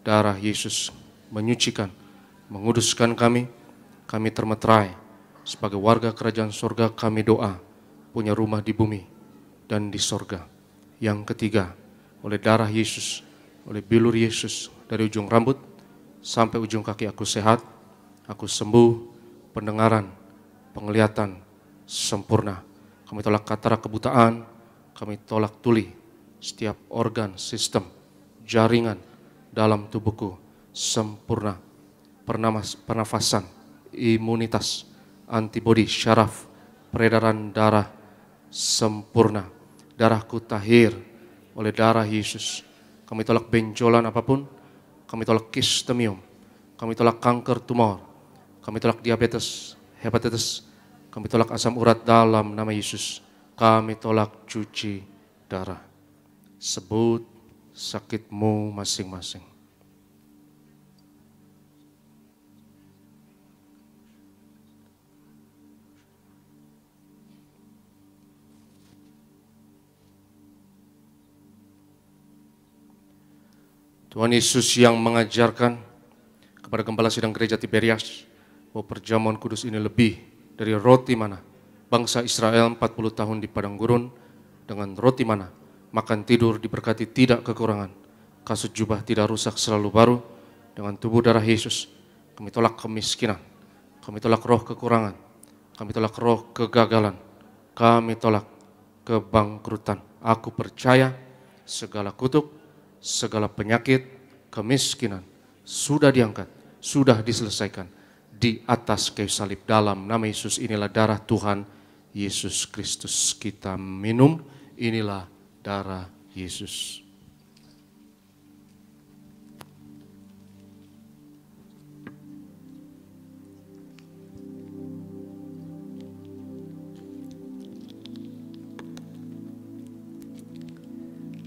darah Yesus menyucikan, menguduskan kami. Kami termeterai sebagai warga kerajaan surga. Kami doa punya rumah di bumi dan di sorga. Yang ketiga, oleh darah Yesus, oleh bilur Yesus, dari ujung rambut sampai ujung kaki aku sehat, aku sembuh, pendengaran, penglihatan sempurna. Kami tolak katarak kebutaan, kami tolak tuli, setiap organ, sistem, jaringan dalam tubuhku sempurna. Pernafasan, imunitas, antibodi, syaraf, peredaran darah sempurna. Darahku tahir oleh darah Yesus. Kami tolak benjolan apapun, kami tolak kistemium, kami tolak kanker tumor, kami tolak diabetes, hepatitis, kami tolak asam urat dalam nama Yesus. Kami tolak cuci darah. Sebut sakitmu masing-masing. Tuhan Yesus yang mengajarkan kepada Gembala Sidang Gereja Tiberias bahwa perjamuan kudus ini lebih dari roti mana bangsa Israel 40 tahun di padang gurun, dengan roti mana makan tidur diberkati tidak kekurangan, kasut jubah tidak rusak selalu baru. Dengan tubuh darah Yesus kami tolak kemiskinan, kami tolak roh kekurangan, kami tolak roh kegagalan, kami tolak kebangkrutan. Aku percaya segala kutuk, segala penyakit, kemiskinan sudah diangkat, sudah diselesaikan di atas kayu salib. Dalam nama Yesus, inilah darah Tuhan Yesus Kristus. Kita minum, inilah darah Yesus.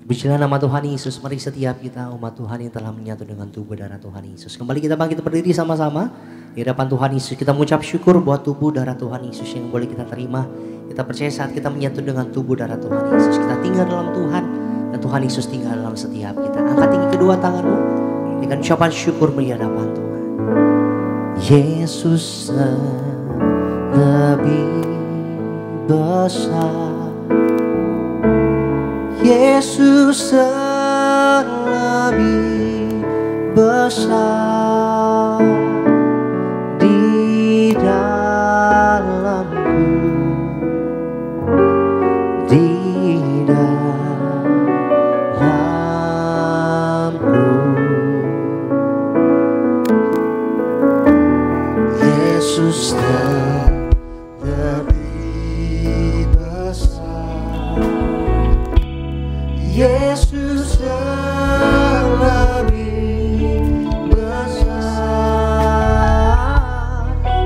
Pujilah nama Tuhan Yesus. Mari setiap kita umat Tuhan yang telah menyatu dengan tubuh darah Tuhan Yesus, kembali kita bangkit berdiri sama-sama di hadapan Tuhan Yesus. Kita mengucap syukur buat tubuh darah Tuhan Yesus yang boleh kita terima. Kita percaya saat kita menyatu dengan tubuh darah Tuhan Yesus, kita tinggal dalam Tuhan dan Tuhan Yesus tinggal dalam setiap kita. Angkat tinggi kedua tanganmu dengan ucapan syukur di hadapan Tuhan. Yesus lebih besar, Yesus lebih besar di dalamku, di dalamku. Yesus lebih besar, Yesus lebih besar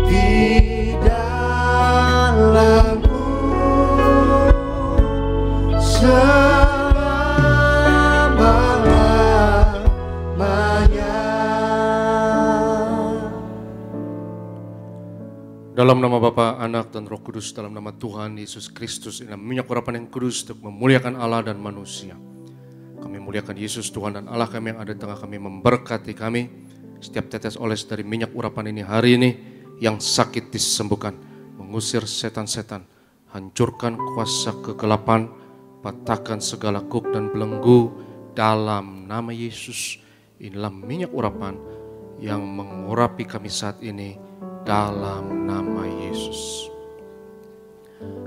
di dalamku selama-lamanya. Dalam nama Bapa, Anak, dan Roh Kudus, dalam nama Tuhan Yesus Kristus, dalam minyak urapan yang kudus untuk memuliakan Allah dan manusia. Kami muliakan Yesus, Tuhan dan Allah kami yang ada di tengah kami, memberkati kami. Setiap tetes oles dari minyak urapan ini hari ini, yang sakit disembuhkan, mengusir setan-setan, hancurkan kuasa kegelapan, patahkan segala kuk dan belenggu dalam nama Yesus. Inilah minyak urapan yang mengurapi kami saat ini dalam nama Yesus.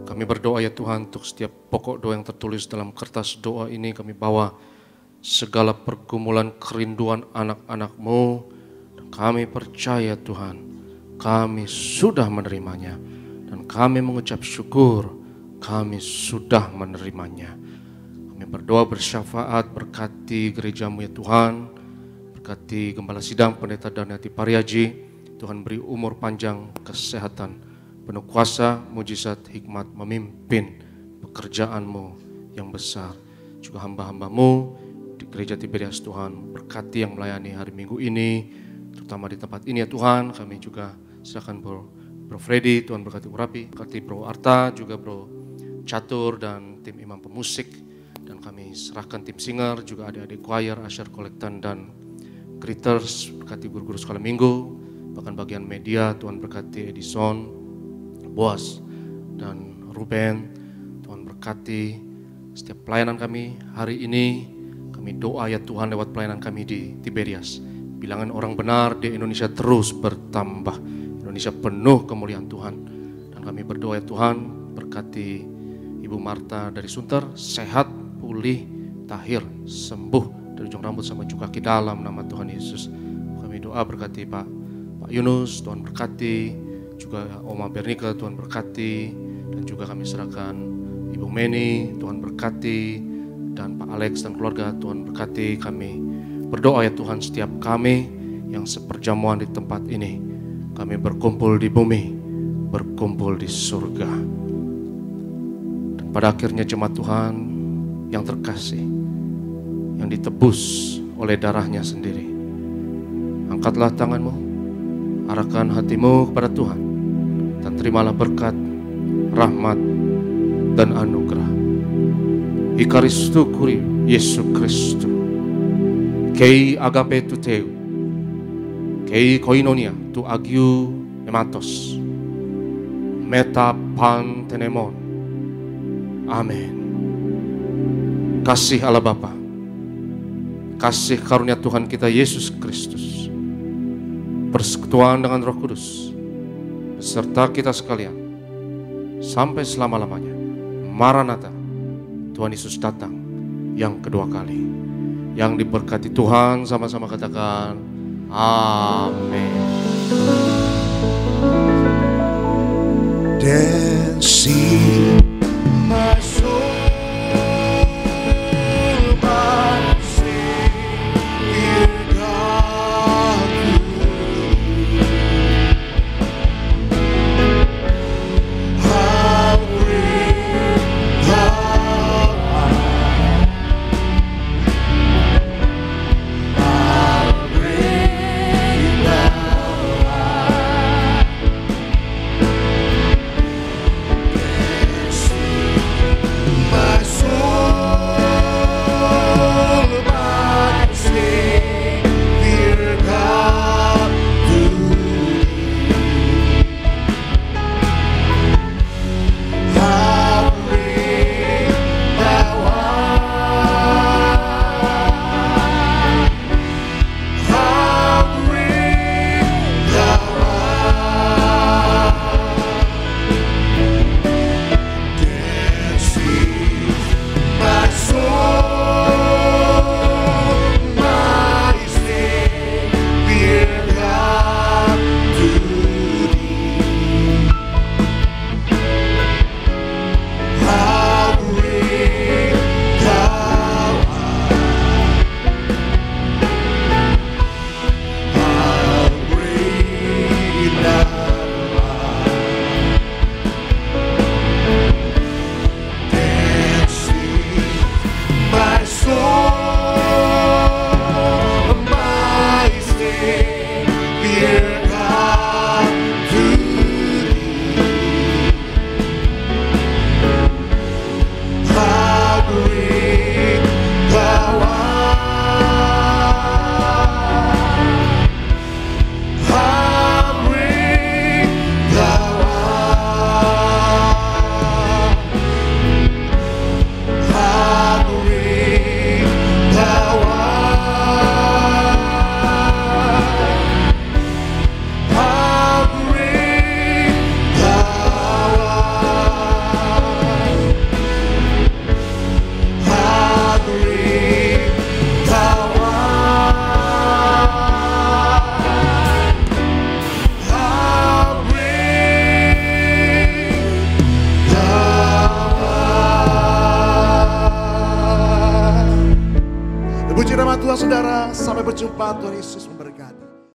Kami berdoa ya Tuhan, untuk setiap pokok doa yang tertulis dalam kertas doa ini, kami bawa segala pergumulan kerinduan anak-anak-Mu, dan kami percaya Tuhan, kami sudah menerimanya, dan kami mengucap syukur, kami sudah menerimanya. Kami berdoa bersyafaat, berkati gereja-Mu ya Tuhan, berkati Gembala Sidang Pendeta Darniati Pariaji. Tuhan beri umur panjang, kesehatan, penuh kuasa, mujizat, hikmat, memimpin pekerjaan-Mu yang besar. Juga hamba-hamba-Mu di Gereja Tiberias Tuhan, berkati yang melayani hari Minggu ini, terutama di tempat ini ya Tuhan. Kami juga silakan Bro Freddy, Tuhan berkati urapi, berkati Bro Arta, juga Bro Catur dan tim imam pemusik. Dan kami serahkan tim singer, juga adik-adik choir, usher, kolektan, dan greeters, berkati guru-guru sekolah minggu. Bahkan bagian media, Tuhan berkati Edison, Boas, dan Ruben. Tuhan berkati setiap pelayanan kami hari ini. Kami doa ya Tuhan lewat pelayanan kami di Tiberias, bilangan orang benar di Indonesia terus bertambah. Indonesia penuh kemuliaan Tuhan. Dan kami berdoa ya Tuhan, berkati Ibu Marta dari Sunter, sehat, pulih, tahir, sembuh dari ujung rambut sampai ujung kaki dalam nama Tuhan Yesus. Kami doa berkati Pak Yunus, Tuhan berkati, juga Oma Bernika, Tuhan berkati, dan juga kami serahkan Ibu Meni, Tuhan berkati, dan Pak Alex dan keluarga, Tuhan berkati. Kami berdoa ya Tuhan, setiap kami yang seperjamuan di tempat ini, kami berkumpul di bumi, berkumpul di surga. Dan pada akhirnya jemaat Tuhan yang terkasih, yang ditebus oleh darahnya sendiri, angkatlah tanganmu, arahkan hatimu kepada Tuhan, dan terimalah berkat, rahmat, dan anugerah. Ikaristu kuri Yesus Kristus, Kei agape tu teu, kei koinonia tu agiu nematos, meta pan tenemon. Amin. Kasih Allah Bapa, kasih karunia Tuhan kita Yesus Kristus, persekutuan dengan Roh Kudus, beserta kita sekalian, sampai selama-lamanya. Maranatha, Tuhan Yesus datang yang kedua kali. Yang diberkati Tuhan, sama-sama katakan, amin. Dan see my soul, my Savior God, how great thou art, how great thou art. My soul, my Savior God, to Thee. How great Thou art! How great Thou art! My soul, my Savior God, to Thee. How great Thou art! How great Thou art! My soul, my Savior God, to Thee. How great Thou art! How great Thou art! How great Thou art! How great Thou art! How great Thou art! How great Thou art! Puji nama Tuhan saudara, sampai berjumpa. Tuhan Yesus memberkati.